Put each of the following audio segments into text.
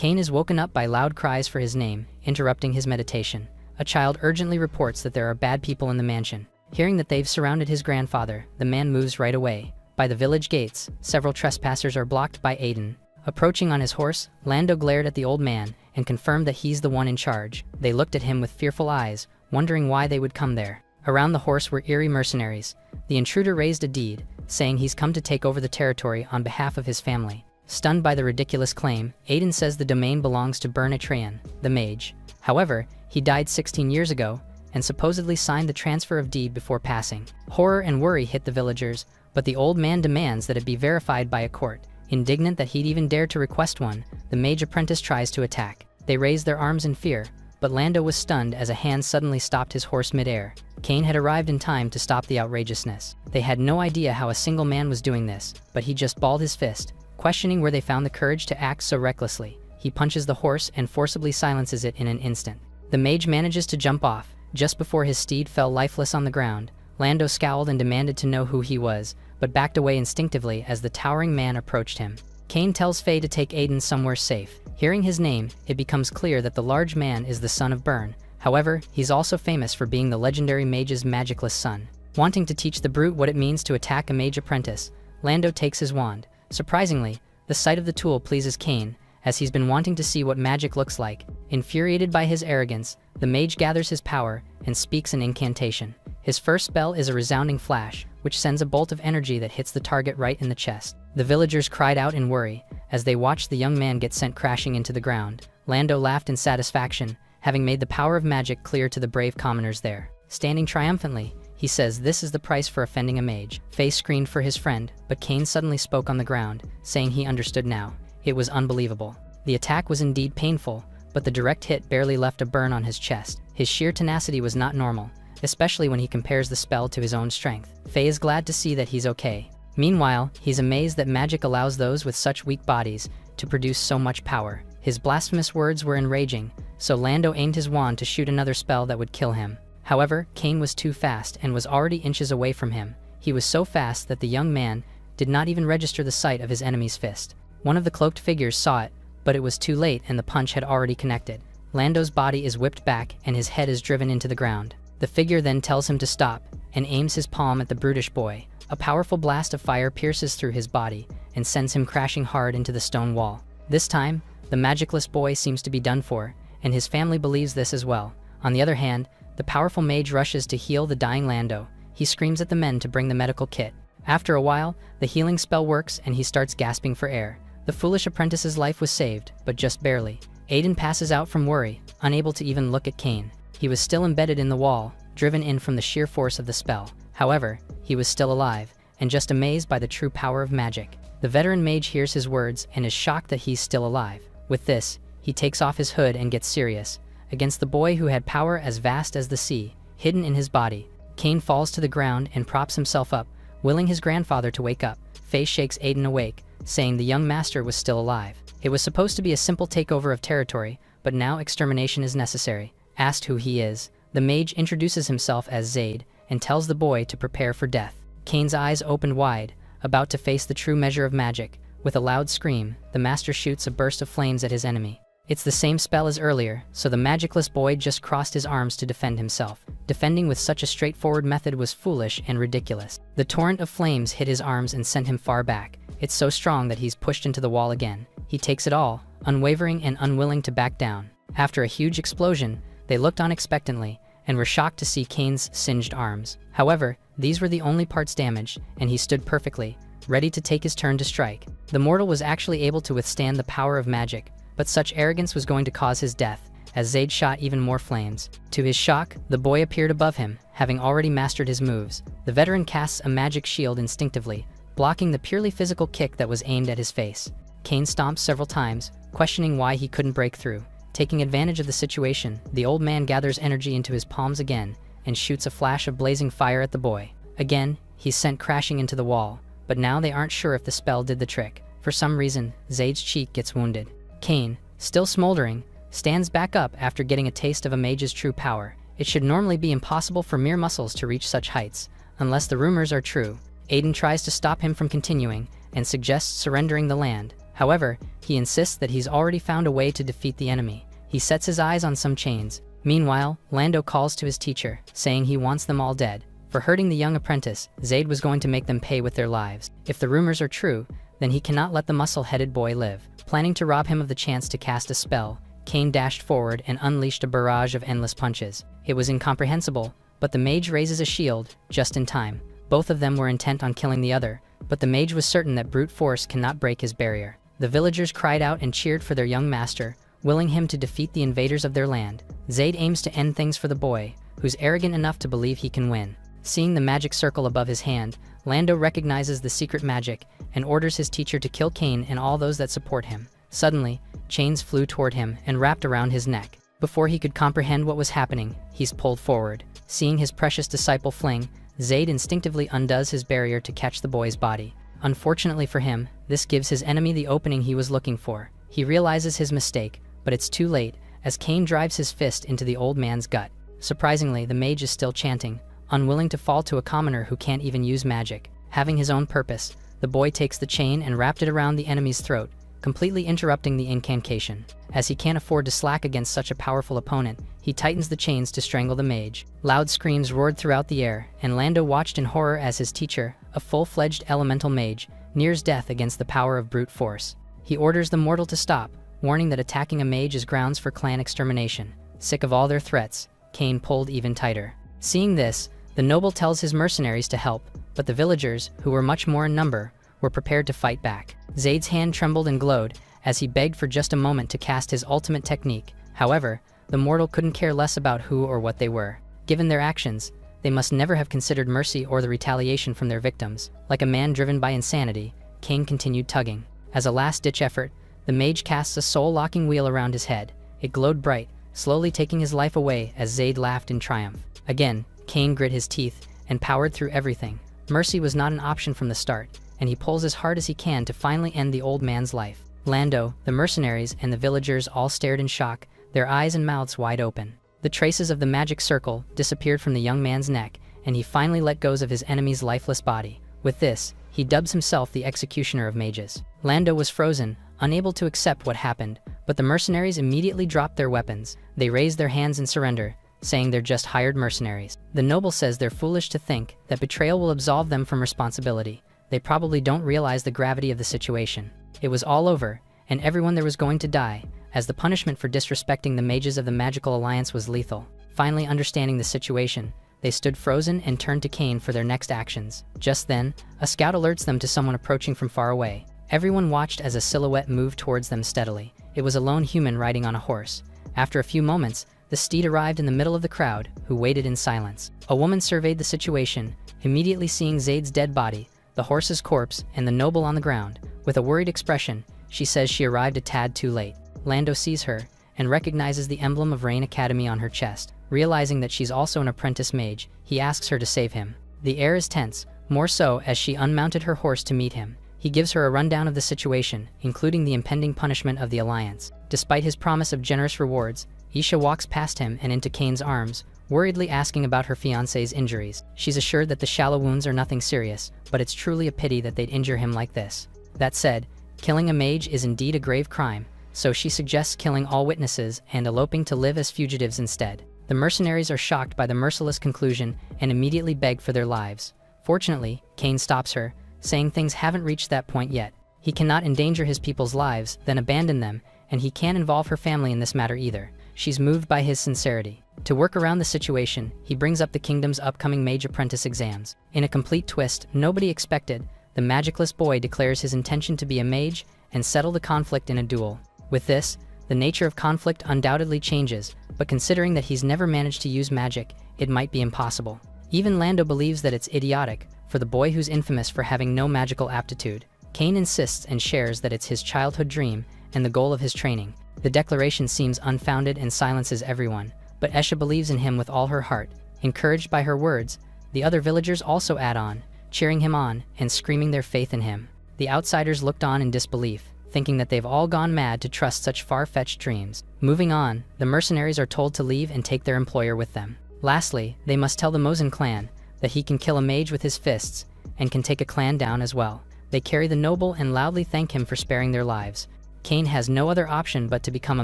Cain is woken up by loud cries for his name, interrupting his meditation. A child urgently reports that there are bad people in the mansion. Hearing that they've surrounded his grandfather, the man moves right away. By the village gates, several trespassers are blocked by Aiden. Approaching on his horse, Lando glared at the old man and confirmed that he's the one in charge. They looked at him with fearful eyes, wondering why they would come there. Around the horse were eerie mercenaries. The intruder raised a deed, saying he's come to take over the territory on behalf of his family. Stunned by the ridiculous claim, Aiden says the domain belongs to Bernatran, the mage. However, he died 16 years ago and supposedly signed the transfer of deed before passing. Horror and worry hit the villagers, but the old man demands that it be verified by a court. Indignant that he'd even dared to request one, the mage apprentice tries to attack. They raise their arms in fear, but Lando was stunned as a hand suddenly stopped his horse mid-air. Cain had arrived in time to stop the outrageousness. They had no idea how a single man was doing this, but he just balled his fist, questioning where they found the courage to act so recklessly. He punches the horse and forcibly silences it in an instant. The mage manages to jump off. Just before his steed fell lifeless on the ground, Lando scowled and demanded to know who he was, but backed away instinctively as the towering man approached him. Cain tells Faye to take Aiden somewhere safe. Hearing his name, it becomes clear that the large man is the son of Bern. However, he's also famous for being the legendary mage's magicless son. Wanting to teach the brute what it means to attack a mage apprentice, Lando takes his wand. Surprisingly, the sight of the tool pleases Cain, as he's been wanting to see what magic looks like. Infuriated by his arrogance, the mage gathers his power and speaks an incantation. His first spell is a resounding flash, which sends a bolt of energy that hits the target right in the chest. The villagers cried out in worry as they watched the young man get sent crashing into the ground. Lando laughed in satisfaction, having made the power of magic clear to the brave commoners there. Standing triumphantly, he says this is the price for offending a mage. Faye screamed for his friend, but Cain suddenly spoke on the ground, saying he understood now. It was unbelievable. The attack was indeed painful, but the direct hit barely left a burn on his chest. His sheer tenacity was not normal, especially when he compares the spell to his own strength. Faye is glad to see that he's okay. Meanwhile, he's amazed that magic allows those with such weak bodies to produce so much power. His blasphemous words were enraging, so Lando aimed his wand to shoot another spell that would kill him. However, Cain was too fast and was already inches away from him. He was so fast that the young man did not even register the sight of his enemy's fist. One of the cloaked figures saw it, but it was too late and the punch had already connected. Lando's body is whipped back and his head is driven into the ground. The figure then tells him to stop and aims his palm at the brutish boy. A powerful blast of fire pierces through his body and sends him crashing hard into the stone wall. This time, the magicless boy seems to be done for, and his family believes this as well. On the other hand, the powerful mage rushes to heal the dying Lando. He screams at the men to bring the medical kit. After a while, the healing spell works and he starts gasping for air. The foolish apprentice's life was saved, but just barely. Aiden passes out from worry, unable to even look at Cain. He was still embedded in the wall, driven in from the sheer force of the spell. However, he was still alive, and just amazed by the true power of magic. The veteran mage hears his words and is shocked that he's still alive. With this, he takes off his hood and gets serious. Against the boy who had power as vast as the sea, hidden in his body, Cain falls to the ground and props himself up, willing his grandfather to wake up. Faye shakes Aiden awake, saying the young master was still alive. It was supposed to be a simple takeover of territory, but now extermination is necessary. Asked who he is, the mage introduces himself as Zaid and tells the boy to prepare for death. Cain's eyes opened wide, about to face the true measure of magic. With a loud scream, the master shoots a burst of flames at his enemy. It's the same spell as earlier, so the magicless boy just crossed his arms to defend himself. Defending with such a straightforward method was foolish and ridiculous. The torrent of flames hit his arms and sent him far back. It's so strong that he's pushed into the wall again. He takes it all, unwavering and unwilling to back down. After a huge explosion, they looked on expectantly and were shocked to see Cain's singed arms. However, these were the only parts damaged, and he stood perfectly, ready to take his turn to strike. The mortal was actually able to withstand the power of magic, but such arrogance was going to cause his death, as Zaid shot even more flames. To his shock, the boy appeared above him, having already mastered his moves. The veteran casts a magic shield instinctively, blocking the purely physical kick that was aimed at his face. Cain stomps several times, questioning why he couldn't break through. Taking advantage of the situation, the old man gathers energy into his palms again and shoots a flash of blazing fire at the boy. Again, he's sent crashing into the wall, but now they aren't sure if the spell did the trick. For some reason, Zaid's cheek gets wounded. Cain, still smoldering, stands back up after getting a taste of a mage's true power. It should normally be impossible for mere muscles to reach such heights, unless the rumors are true. Aiden tries to stop him from continuing and suggests surrendering the land. However, he insists that he's already found a way to defeat the enemy. He sets his eyes on some chains. Meanwhile, Lando calls to his teacher, saying he wants them all dead. For hurting the young apprentice, Zayd was going to make them pay with their lives. If the rumors are true, then he cannot let the muscle-headed boy live. Planning to rob him of the chance to cast a spell, Cain dashed forward and unleashed a barrage of endless punches. It was incomprehensible, but the mage raises a shield, just in time. Both of them were intent on killing the other, but the mage was certain that brute force cannot break his barrier. The villagers cried out and cheered for their young master, willing him to defeat the invaders of their land. Zayd aims to end things for the boy, who's arrogant enough to believe he can win. Seeing the magic circle above his hand, Lando recognizes the secret magic and orders his teacher to kill Cain and all those that support him. Suddenly, chains flew toward him and wrapped around his neck. Before he could comprehend what was happening, he's pulled forward. Seeing his precious disciple fling, Zayd instinctively undoes his barrier to catch the boy's body. Unfortunately for him, this gives his enemy the opening he was looking for. He realizes his mistake, but it's too late, as Cain drives his fist into the old man's gut. Surprisingly, the mage is still chanting, unwilling to fall to a commoner who can't even use magic. Having his own purpose, the boy takes the chain and wrapped it around the enemy's throat, completely interrupting the incantation. As he can't afford to slack against such a powerful opponent, he tightens the chains to strangle the mage. Loud screams roared throughout the air, and Lando watched in horror as his teacher, a full-fledged elemental mage, nears death against the power of brute force. He orders the mortal to stop, warning that attacking a mage is grounds for clan extermination. Sick of all their threats, Cain pulled even tighter. Seeing this, the noble tells his mercenaries to help, but the villagers, who were much more in number, were prepared to fight back. Zayd's hand trembled and glowed as he begged for just a moment to cast his ultimate technique. However, the mortal couldn't care less about who or what they were. Given their actions, they must never have considered mercy or the retaliation from their victims. Like a man driven by insanity, Cain continued tugging. As a last-ditch effort, the mage casts a soul-locking wheel around his head. It glowed bright, slowly taking his life away as Zayd laughed in triumph. Again, Cain grit his teeth and powered through everything. Mercy was not an option from the start, and he pulls as hard as he can to finally end the old man's life. Lando, the mercenaries, and the villagers all stared in shock, their eyes and mouths wide open. The traces of the magic circle disappeared from the young man's neck, and he finally let go of his enemy's lifeless body. With this, he dubs himself the executioner of mages. Lando was frozen, unable to accept what happened, but the mercenaries immediately dropped their weapons. They raised their hands in surrender, saying they're just hired mercenaries. The noble says they're foolish to think that betrayal will absolve them from responsibility. They probably don't realize the gravity of the situation. It was all over, and everyone there was going to die, as the punishment for disrespecting the mages of the Magical Alliance was lethal. Finally understanding the situation, they stood frozen and turned to Cain for their next actions. Just then, a scout alerts them to someone approaching from far away. Everyone watched as a silhouette moved towards them steadily. It was a lone human riding on a horse. After a few moments, the steed arrived in the middle of the crowd, who waited in silence. A woman surveyed the situation, immediately seeing Zayd's dead body, the horse's corpse, and the noble on the ground. With a worried expression, she says she arrived a tad too late. Lando sees her, and recognizes the emblem of Rain Academy on her chest. Realizing that she's also an apprentice mage, he asks her to save him. The air is tense, more so as she unmounted her horse to meet him. He gives her a rundown of the situation, including the impending punishment of the Alliance. Despite his promise of generous rewards, Isha walks past him and into Cain's arms, worriedly asking about her fiancé's injuries. She's assured that the shallow wounds are nothing serious, but it's truly a pity that they'd injure him like this. That said, killing a mage is indeed a grave crime, so she suggests killing all witnesses and eloping to live as fugitives instead. The mercenaries are shocked by the merciless conclusion and immediately beg for their lives. Fortunately, Cain stops her, saying things haven't reached that point yet. He cannot endanger his people's lives, then abandon them, and he can't involve her family in this matter either. She's moved by his sincerity. To work around the situation, he brings up the kingdom's upcoming mage apprentice exams. In a complete twist nobody expected, the magicless boy declares his intention to be a mage and settle the conflict in a duel. With this, the nature of conflict undoubtedly changes, but considering that he's never managed to use magic, it might be impossible. Even Lando believes that it's idiotic, for the boy who's infamous for having no magical aptitude. Cain insists and shares that it's his childhood dream and the goal of his training. The declaration seems unfounded and silences everyone, but Esha believes in him with all her heart. Encouraged by her words, the other villagers also add on, cheering him on and screaming their faith in him. The outsiders looked on in disbelief, thinking that they've all gone mad to trust such far-fetched dreams. Moving on, the mercenaries are told to leave and take their employer with them. Lastly, they must tell the Mosin clan that he can kill a mage with his fists and can take a clan down as well. They carry the noble and loudly thank him for sparing their lives. Cain has no other option but to become a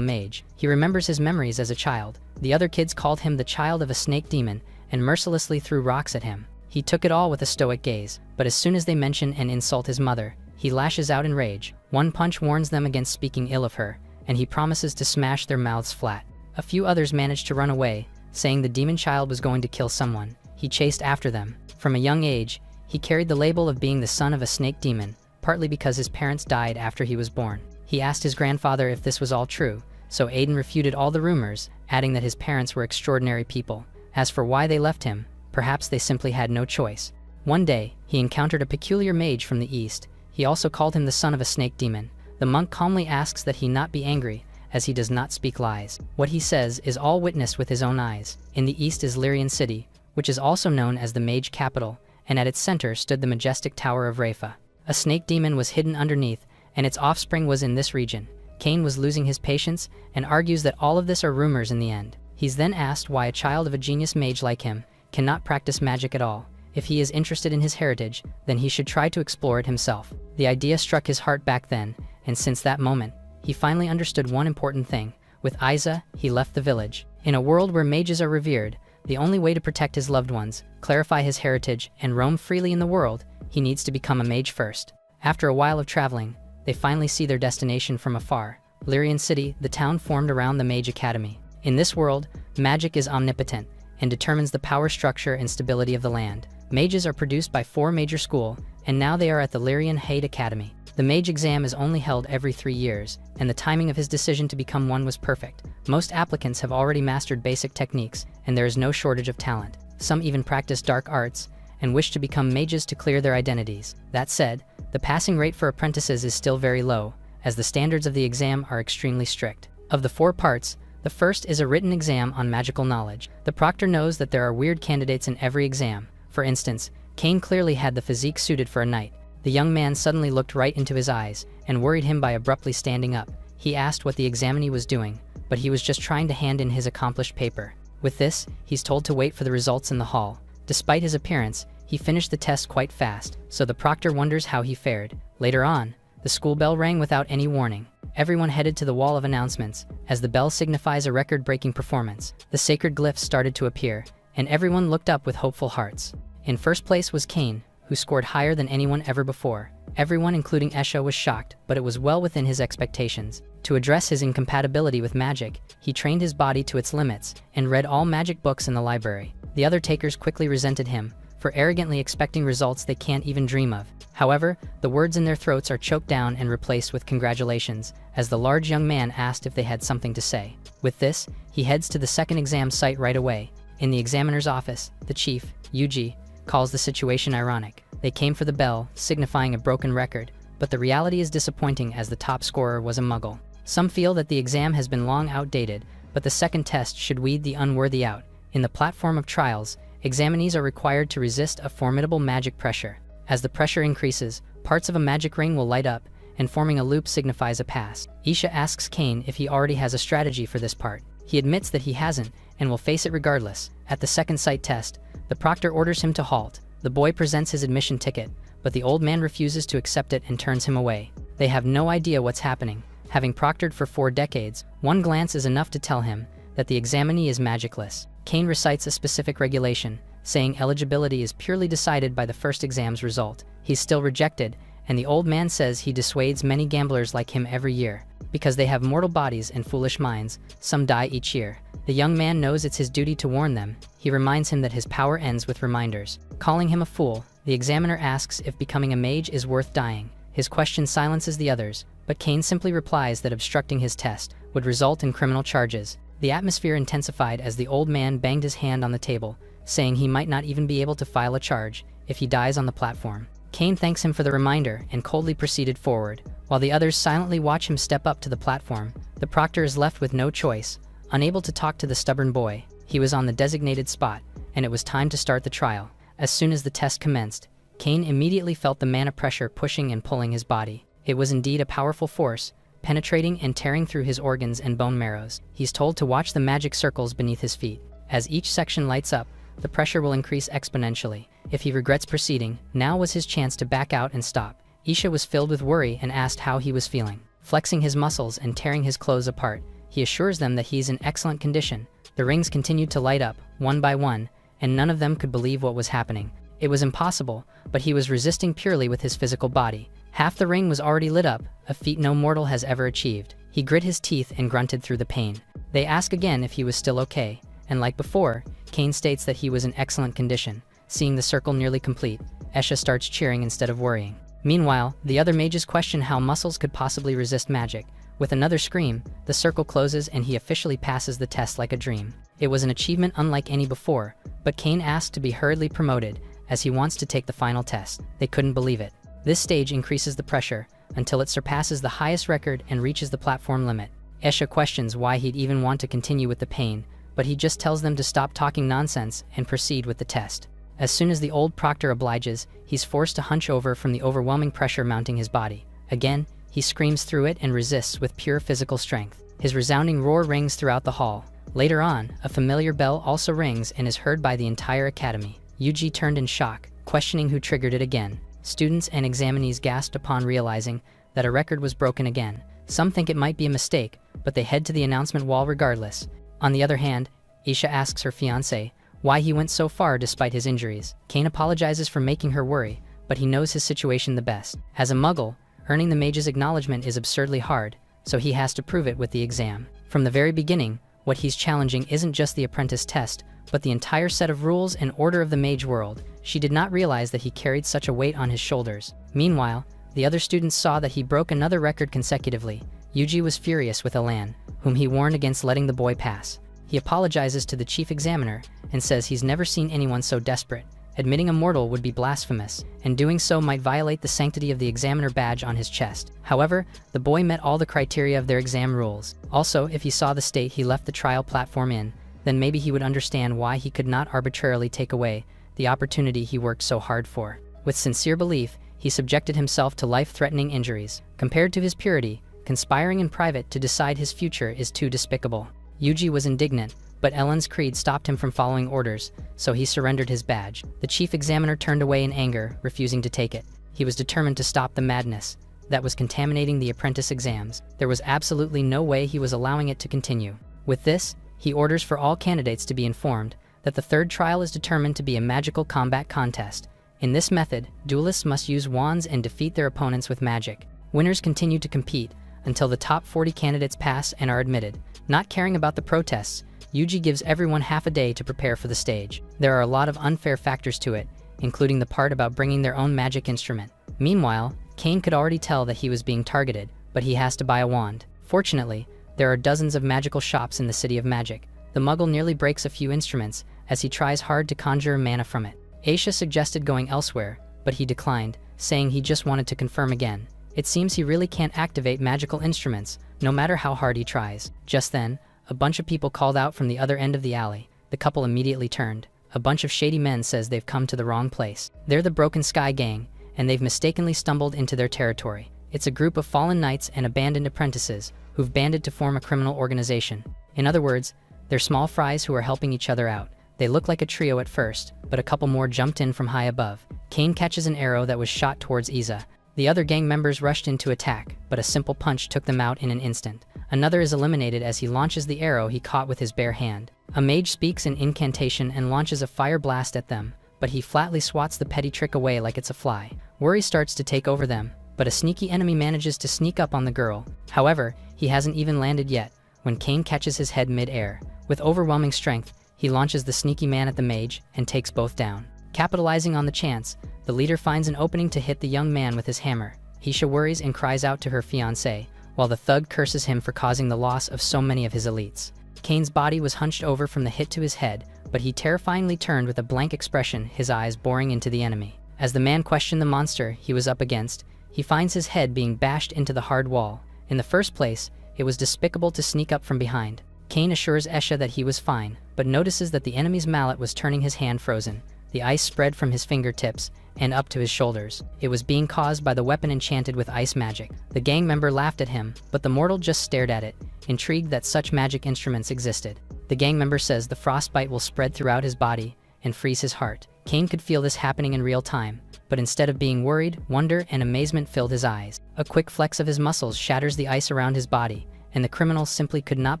mage. He remembers his memories as a child. The other kids called him the child of a snake demon and mercilessly threw rocks at him. He took it all with a stoic gaze, but as soon as they mention and insult his mother, he lashes out in rage. One punch warns them against speaking ill of her, and he promises to smash their mouths flat. A few others managed to run away, saying the demon child was going to kill someone. He chased after them. From a young age, he carried the label of being the son of a snake demon, partly because his parents died after he was born. He asked his grandfather if this was all true, so Aiden refuted all the rumors, adding that his parents were extraordinary people. As for why they left him, perhaps they simply had no choice. One day, he encountered a peculiar mage from the east. He also called him the son of a snake demon. The monk calmly asks that he not be angry, as he does not speak lies. What he says is all witnessed with his own eyes. In the east is Lyrian City, which is also known as the Mage capital, and at its center stood the majestic Tower of Rafa. A snake demon was hidden underneath, and its offspring was in this region. Cain was losing his patience and argues that all of this are rumors in the end. He's then asked why a child of a genius mage like him cannot practice magic at all. If he is interested in his heritage, then he should try to explore it himself. The idea struck his heart back then, and since that moment, he finally understood one important thing. With Isa, he left the village. In a world where mages are revered, the only way to protect his loved ones, clarify his heritage, and roam freely in the world, he needs to become a mage first. After a while of traveling, they finally see their destination from afar. Lyrian City, the town formed around the Mage Academy. In this world, magic is omnipotent and determines the power structure and stability of the land. Mages are produced by 4 major schools, and now they are at the Lyrian Hade Academy. The mage exam is only held every 3 years, and the timing of his decision to become one was perfect. Most applicants have already mastered basic techniques, and there is no shortage of talent. Some even practice dark arts and wish to become mages to clear their identities. That said, the passing rate for apprentices is still very low, as the standards of the exam are extremely strict. Of the 4 parts, the first is a written exam on magical knowledge. The proctor knows that there are weird candidates in every exam. For instance, Cain clearly had the physique suited for a knight. The young man suddenly looked right into his eyes and worried him by abruptly standing up. He asked what the examinee was doing, but he was just trying to hand in his accomplished paper. With this, he's told to wait for the results in the hall. Despite his appearance, he finished the test quite fast, so the proctor wonders how he fared. Later on, the school bell rang without any warning. Everyone headed to the wall of announcements, as the bell signifies a record-breaking performance. The sacred glyphs started to appear, and everyone looked up with hopeful hearts. In first place was Cain, who scored higher than anyone ever before. Everyone, including Esha, was shocked, but it was well within his expectations. To address his incompatibility with magic, he trained his body to its limits and read all magic books in the library. The other takers quickly resented him for arrogantly expecting results they can't even dream of. However, the words in their throats are choked down and replaced with congratulations, as the large young man asked if they had something to say. With this, he heads to the second exam site right away. In the examiner's office, the chief, Yuji, calls the situation ironic. They came for the bell, signifying a broken record, but the reality is disappointing as the top scorer was a muggle. Some feel that the exam has been long outdated, but the second test should weed the unworthy out. In the platform of trials, examinees are required to resist a formidable magic pressure. As the pressure increases, parts of a magic ring will light up, and forming a loop signifies a pass. Isha asks Cain if he already has a strategy for this part. He admits that he hasn't, and will face it regardless. At the second sight test, the proctor orders him to halt. The boy presents his admission ticket, but the old man refuses to accept it and turns him away. They have no idea what's happening. Having proctored for 4 decades, one glance is enough to tell him that the examinee is magicless. Cain recites a specific regulation, saying eligibility is purely decided by the first exam's result. He's still rejected, and the old man says he dissuades many gamblers like him every year. Because they have mortal bodies and foolish minds, some die each year. The young man knows it's his duty to warn them. He reminds him that his power ends with reminders. Calling him a fool, the examiner asks if becoming a mage is worth dying. His question silences the others, but Cain simply replies that obstructing his test would result in criminal charges. The atmosphere intensified as the old man banged his hand on the table, saying he might not even be able to file a charge if he dies on the platform. Cain thanks him for the reminder and coldly proceeded forward. While the others silently watch him step up to the platform, the proctor is left with no choice. Unable to talk to the stubborn boy, he was on the designated spot, and it was time to start the trial. As soon as the test commenced, Cain immediately felt the mana pressure pushing and pulling his body. It was indeed a powerful force, penetrating and tearing through his organs and bone marrows. He's told to watch the magic circles beneath his feet. As each section lights up, the pressure will increase exponentially. If he regrets proceeding, now was his chance to back out and stop. Isha was filled with worry and asked how he was feeling. Flexing his muscles and tearing his clothes apart, he assures them that he's in excellent condition. The rings continued to light up, one by one, and none of them could believe what was happening. It was impossible, but he was resisting purely with his physical body. Half the ring was already lit up, a feat no mortal has ever achieved. He grit his teeth and grunted through the pain. They ask again if he was still okay, and like before, Kane states that he was in excellent condition. Seeing the circle nearly complete, Esha starts cheering instead of worrying. Meanwhile, the other mages question how muscles could possibly resist magic. With another scream, the circle closes and he officially passes the test like a dream. It was an achievement unlike any before, but Kane asked to be hurriedly promoted, as he wants to take the final test. They couldn't believe it. This stage increases the pressure, until it surpasses the highest record and reaches the platform limit. Esha questions why he'd even want to continue with the pain, but he just tells them to stop talking nonsense and proceed with the test. As soon as the old proctor obliges, he's forced to hunch over from the overwhelming pressure mounting his body. Again, he screams through it and resists with pure physical strength. His resounding roar rings throughout the hall. Later on, a familiar bell also rings and is heard by the entire academy. Yuji turned in shock, questioning who triggered it again. Students and examinees gasped upon realizing that a record was broken again. Some think it might be a mistake, but they head to the announcement wall regardless. On the other hand, Isha asks her fiancé why he went so far despite his injuries. Kane apologizes for making her worry, but he knows his situation the best. As a muggle, earning the mage's acknowledgement is absurdly hard, so he has to prove it with the exam. From the very beginning, what he's challenging isn't just the apprentice test, but the entire set of rules and order of the mage world. She did not realize that he carried such a weight on his shoulders. Meanwhile, the other students saw that he broke another record consecutively. Yuji was furious with Elan, whom he warned against letting the boy pass. He apologizes to the chief examiner and says he's never seen anyone so desperate. Admitting a mortal would be blasphemous, and doing so might violate the sanctity of the examiner badge on his chest. However, the boy met all the criteria of their exam rules. Also, if he saw the state he left the trial platform in, then maybe he would understand why he could not arbitrarily take away the opportunity he worked so hard for. With sincere belief, he subjected himself to life-threatening injuries. Compared to his purity, conspiring in private to decide his future is too despicable. Yuji was indignant, but Ellen's creed stopped him from following orders, so he surrendered his badge. The chief examiner turned away in anger, refusing to take it. He was determined to stop the madness that was contaminating the apprentice exams. There was absolutely no way he was allowing it to continue. With this, he orders for all candidates to be informed that the third trial is determined to be a magical combat contest. In this method, duelists must use wands and defeat their opponents with magic. Winners continue to compete until the top 40 candidates pass and are admitted. Not caring about the protests, Yuji gives everyone half a day to prepare for the stage. There are a lot of unfair factors to it, including the part about bringing their own magic instrument. Meanwhile, Kane could already tell that he was being targeted, but he has to buy a wand. Fortunately, there are dozens of magical shops in the City of Magic. The muggle nearly breaks a few instruments as he tries hard to conjure mana from it. Aisha suggested going elsewhere, but he declined, saying he just wanted to confirm again. It seems he really can't activate magical instruments, no matter how hard he tries. Just then, a bunch of people called out from the other end of the alley. The couple immediately turned. A bunch of shady men says they've come to the wrong place. They're the Broken Sky Gang, and they've mistakenly stumbled into their territory. It's a group of fallen knights and abandoned apprentices who've banded to form a criminal organization. In other words, they're small fries who are helping each other out. They look like a trio at first, but a couple more jumped in from high above. Kane catches an arrow that was shot towards Iza. The other gang members rushed in to attack, but a simple punch took them out in an instant. Another is eliminated as he launches the arrow he caught with his bare hand. A mage speaks an incantation and launches a fire blast at them, but he flatly swats the petty trick away like it's a fly. Worry starts to take over them, but a sneaky enemy manages to sneak up on the girl. However, he hasn't even landed yet when Kane catches his head mid-air. With overwhelming strength, he launches the sneaky man at the mage and takes both down. Capitalizing on the chance, the leader finds an opening to hit the young man with his hammer. Isha worries and cries out to her fiancé, while the thug curses him for causing the loss of so many of his elites. Kane's body was hunched over from the hit to his head, but he terrifyingly turned with a blank expression, his eyes boring into the enemy. As the man questioned the monster he was up against, he finds his head being bashed into the hard wall. In the first place, it was despicable to sneak up from behind. Kane assures Esha that he was fine, but notices that the enemy's mallet was turning his hand frozen. The ice spread from his fingertips and up to his shoulders. It was being caused by the weapon enchanted with ice magic. The gang member laughed at him, but the mortal just stared at it, intrigued that such magic instruments existed. The gang member says the frostbite will spread throughout his body and freeze his heart. Kane could feel this happening in real time, but instead of being worried, wonder and amazement filled his eyes. A quick flex of his muscles shatters the ice around his body, and the criminal simply could not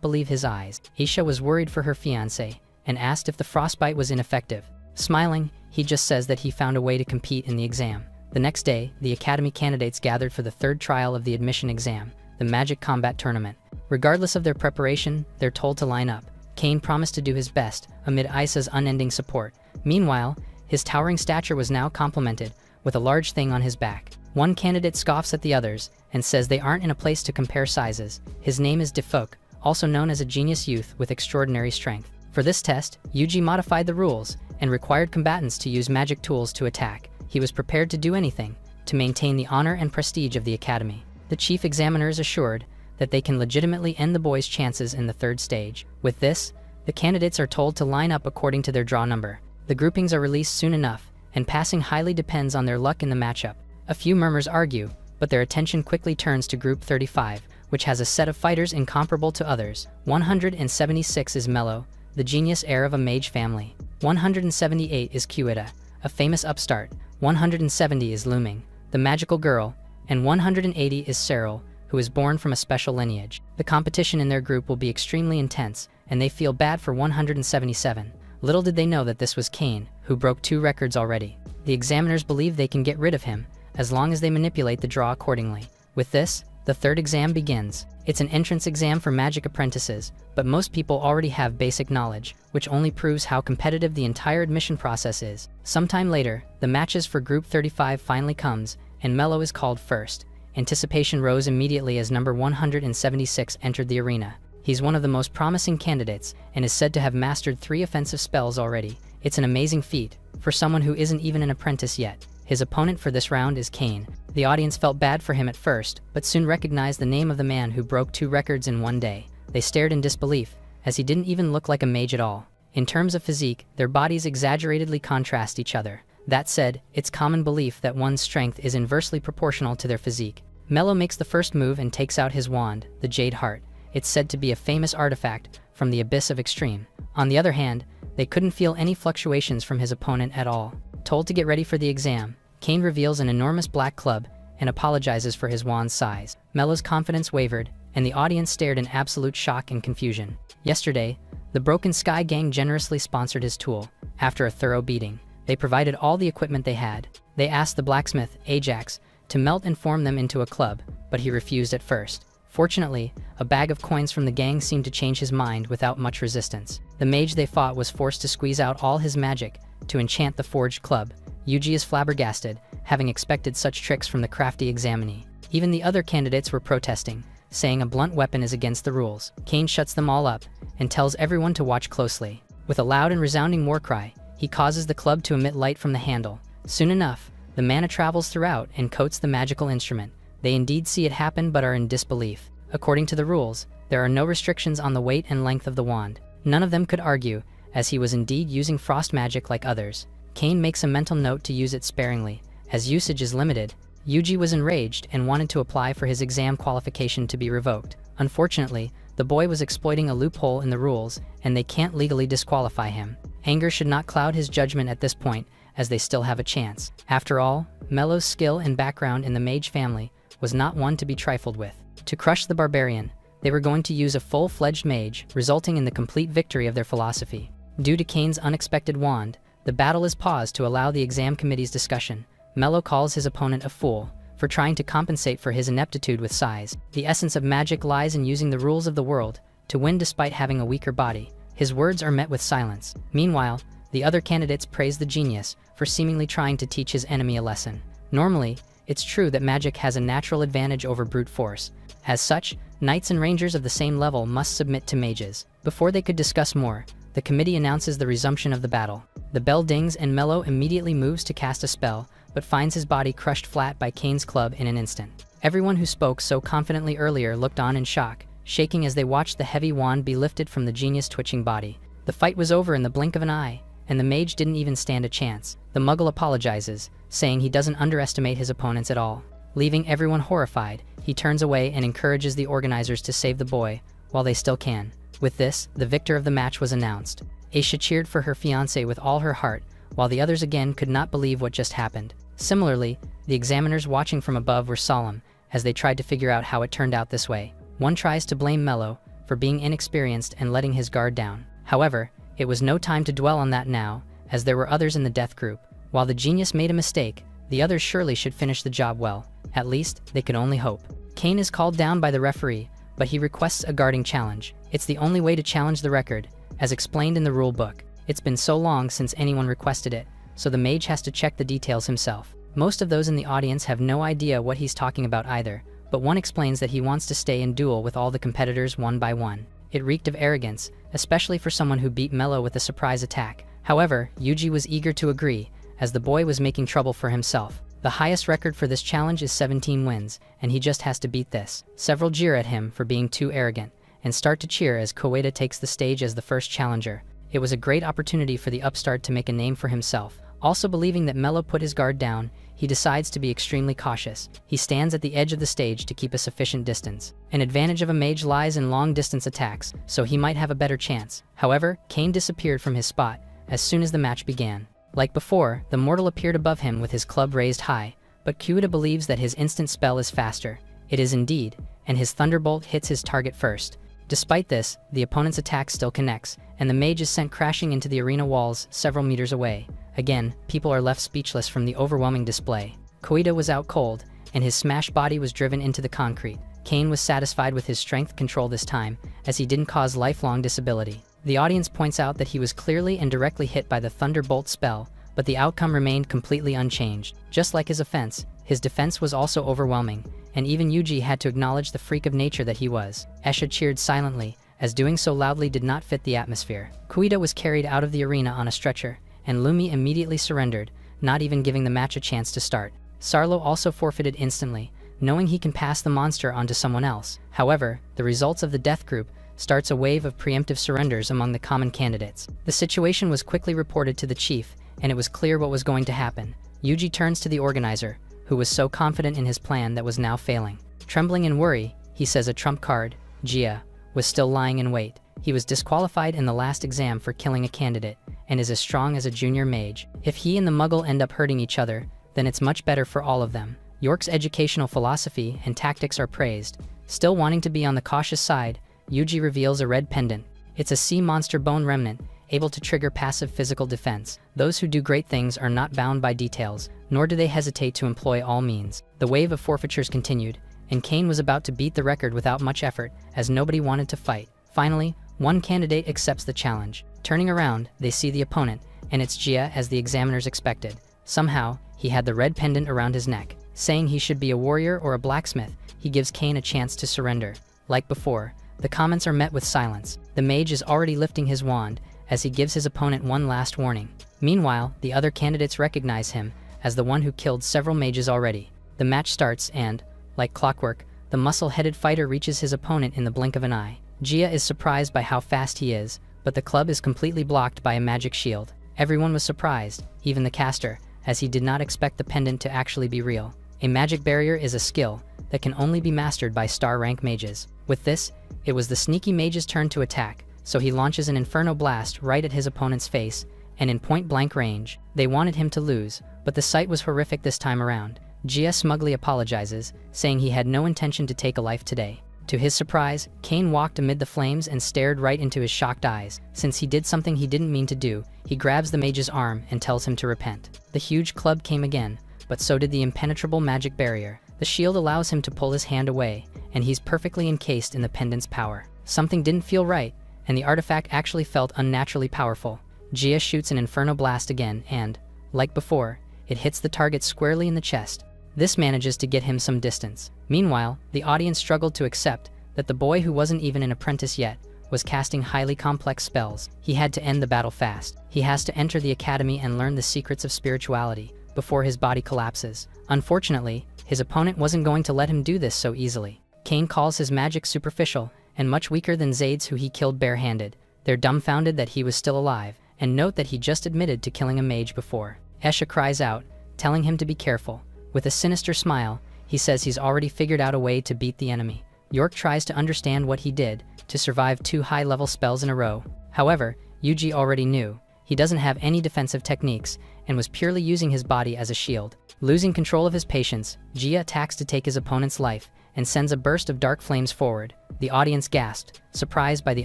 believe his eyes. Aisha was worried for her fiancé and asked if the frostbite was ineffective. Smiling, he just says that he found a way to compete in the exam. The next day, the academy candidates gathered for the third trial of the admission exam, the Magic Combat Tournament. Regardless of their preparation, they're told to line up. Kane promised to do his best, amid Aisha's unending support. Meanwhile, his towering stature was now complemented with a large thing on his back. One candidate scoffs at the others and says they aren't in a place to compare sizes. His name is Defok, also known as a genius youth with extraordinary strength. For this test, Yuji modified the rules and required combatants to use magic tools to attack. He was prepared to do anything to maintain the honor and prestige of the academy. The chief examiner is assured that they can legitimately end the boys' chances in the third stage. With this, the candidates are told to line up according to their draw number. The groupings are released soon enough, and passing highly depends on their luck in the matchup. A few murmurs argue, but their attention quickly turns to Group 35, which has a set of fighters incomparable to others. 176 is Mello, the genius heir of a mage family. 178 is Kuita, a famous upstart. 170 is Luming, the magical girl, and 180 is Cyril, who is born from a special lineage. The competition in their group will be extremely intense, and they feel bad for 177. Little did they know that this was Kane, who broke 2 records already. The examiners believe they can get rid of him, as long as they manipulate the draw accordingly. With this, the third exam begins. It's an entrance exam for magic apprentices, but most people already have basic knowledge, which only proves how competitive the entire admission process is. Sometime later, the matches for Group 35 finally comes, and Mello is called first. Anticipation rose immediately as number 176 entered the arena. He's one of the most promising candidates, and is said to have mastered 3 offensive spells already. It's an amazing feat, for someone who isn't even an apprentice yet. His opponent for this round is Kane. The audience felt bad for him at first, but soon recognized the name of the man who broke 2 records in one day. They stared in disbelief, as he didn't even look like a mage at all. In terms of physique, their bodies exaggeratedly contrast each other. That said, it's common belief that one's strength is inversely proportional to their physique. Mello makes the first move and takes out his wand, the Jade Heart. It's said to be a famous artifact from the Abyss of Extreme. On the other hand, they couldn't feel any fluctuations from his opponent at all. Told to get ready for the exam, Kane reveals an enormous black club and apologizes for his wand's size. Mello's confidence wavered, and the audience stared in absolute shock and confusion. Yesterday, the Broken Sky Gang generously sponsored his tool. After a thorough beating, they provided all the equipment they had. They asked the blacksmith, Ajax, to melt and form them into a club, but he refused at first. Fortunately, a bag of coins from the gang seemed to change his mind without much resistance. The mage they fought was forced to squeeze out all his magic to enchant the forged club. Yuji is flabbergasted, having expected such tricks from the crafty examinee. Even the other candidates were protesting, saying a blunt weapon is against the rules. Kane shuts them all up and tells everyone to watch closely. With a loud and resounding war cry, he causes the club to emit light from the handle. Soon enough, the mana travels throughout and coats the magical instrument. They indeed see it happen but are in disbelief. According to the rules, there are no restrictions on the weight and length of the wand. None of them could argue, as he was indeed using frost magic like others. Kane makes a mental note to use it sparingly, as usage is limited. Yuji was enraged and wanted to apply for his exam qualification to be revoked. Unfortunately, the boy was exploiting a loophole in the rules, and they can't legally disqualify him. Anger should not cloud his judgment at this point, as they still have a chance. After all, Mello's skill and background in the Mage family was not one to be trifled with. To crush the barbarian, they were going to use a full-fledged mage, resulting in the complete victory of their philosophy. Due to Kane's unexpected wand, the battle is paused to allow the exam committee's discussion. Mello calls his opponent a fool for trying to compensate for his ineptitude with size. The essence of magic lies in using the rules of the world to win despite having a weaker body. His words are met with silence. Meanwhile, the other candidates praise the genius for seemingly trying to teach his enemy a lesson. Normally, it's true that magic has a natural advantage over brute force. As such, knights and rangers of the same level must submit to mages. Before they could discuss more, the committee announces the resumption of the battle. The bell dings and Mello immediately moves to cast a spell, but finds his body crushed flat by Kane's club in an instant. Everyone who spoke so confidently earlier looked on in shock, shaking as they watched the heavy wand be lifted from the genius' twitching body. The fight was over in the blink of an eye, and the mage didn't even stand a chance. The muggle apologizes, saying he doesn't underestimate his opponents at all. Leaving everyone horrified, he turns away and encourages the organizers to save the boy while they still can. With this, the victor of the match was announced. Aisha cheered for her fiancé with all her heart, while the others again could not believe what just happened. Similarly, the examiners watching from above were solemn, as they tried to figure out how it turned out this way. One tries to blame Mello for being inexperienced and letting his guard down. However, it was no time to dwell on that now, as there were others in the death group. While the genius made a mistake, the others surely should finish the job well. At least, they could only hope. Kane is called down by the referee, but he requests a guarding challenge. It's the only way to challenge the record, as explained in the rule book. It's been so long since anyone requested it, so the mage has to check the details himself. Most of those in the audience have no idea what he's talking about either, but one explains that he wants to stay in duel with all the competitors one by one. It reeked of arrogance, especially for someone who beat Mello with a surprise attack. However, Yuji was eager to agree, as the boy was making trouble for himself. The highest record for this challenge is 17 wins, and he just has to beat this. Several jeer at him for being too arrogant, and start to cheer as Koeda takes the stage as the first challenger. It was a great opportunity for the upstart to make a name for himself. Also believing that Mello put his guard down, he decides to be extremely cautious. He stands at the edge of the stage to keep a sufficient distance. An advantage of a mage lies in long-distance attacks, so he might have a better chance. However, Kane disappeared from his spot as soon as the match began. Like before, the mortal appeared above him with his club raised high, but Koeda believes that his instant spell is faster. It is indeed, and his thunderbolt hits his target first. Despite this, the opponent's attack still connects, and the mage is sent crashing into the arena walls several meters away. Again, people are left speechless from the overwhelming display. Koeda was out cold, and his smashed body was driven into the concrete. Kane was satisfied with his strength control this time, as he didn't cause lifelong disability. The audience points out that he was clearly and directly hit by the Thunderbolt spell, but the outcome remained completely unchanged. Just like his offense, his defense was also overwhelming, and even Yuji had to acknowledge the freak of nature that he was. Esha cheered silently, as doing so loudly did not fit the atmosphere. Koeda was carried out of the arena on a stretcher, and Lumi immediately surrendered, not even giving the match a chance to start. Sarlo also forfeited instantly, knowing he can pass the monster onto someone else. However, the results of the death group starts a wave of preemptive surrenders among the common candidates. The situation was quickly reported to the chief, and it was clear what was going to happen. Yuji turns to the organizer, who was so confident in his plan that was now failing. Trembling in worry, he says a trump card, Jia, was still lying in wait. He was disqualified in the last exam for killing a candidate, and is as strong as a junior mage. If he and the muggle end up hurting each other, then it's much better for all of them. York's educational philosophy and tactics are praised. Still wanting to be on the cautious side, Yuji reveals a red pendant. It's a sea monster bone remnant, able to trigger passive physical defense. Those who do great things are not bound by details, nor do they hesitate to employ all means. The wave of forfeitures continued, and Kane was about to beat the record without much effort, as nobody wanted to fight. Finally, one candidate accepts the challenge. Turning around, they see the opponent, and it's Jia as the examiners expected. Somehow, he had the red pendant around his neck. Saying he should be a warrior or a blacksmith, he gives Kane a chance to surrender. Like before, the comments are met with silence. The mage is already lifting his wand, as he gives his opponent one last warning. Meanwhile, the other candidates recognize him as the one who killed several mages already. The match starts and, like clockwork, the muscle-headed fighter reaches his opponent in the blink of an eye. Jia is surprised by how fast he is, but the club is completely blocked by a magic shield. Everyone was surprised, even the caster, as he did not expect the pendant to actually be real. A magic barrier is a skill that can only be mastered by star-rank mages. With this, it was the sneaky mage's turn to attack, so he launches an inferno blast right at his opponent's face, and in point-blank range. They wanted him to lose, but the sight was horrific this time around. Jia smugly apologizes, saying he had no intention to take a life today. To his surprise, Kane walked amid the flames and stared right into his shocked eyes. Since he did something he didn't mean to do, he grabs the mage's arm and tells him to repent. The huge club came again, but so did the impenetrable magic barrier. The shield allows him to pull his hand away, and he's perfectly encased in the pendant's power. Something didn't feel right, and the artifact actually felt unnaturally powerful. Jia shoots an inferno blast again and, like before, it hits the target squarely in the chest. This manages to get him some distance. Meanwhile, the audience struggled to accept that the boy who wasn't even an apprentice yet was casting highly complex spells. He had to end the battle fast. He has to enter the academy and learn the secrets of spirituality before his body collapses. Unfortunately, his opponent wasn't going to let him do this so easily. Kane calls his magic superficial and much weaker than Zaid's, who he killed barehanded. They're dumbfounded that he was still alive, and note that he just admitted to killing a mage before. Esha cries out, telling him to be careful. With a sinister smile, he says he's already figured out a way to beat the enemy. York tries to understand what he did to survive 2 high-level spells in a row. However, Yuji already knew, He doesn't have any defensive techniques and was purely using his body as a shield. Losing control of his patience, Jia attacks to take his opponent's life and sends a burst of dark flames forward. The audience gasped, surprised by the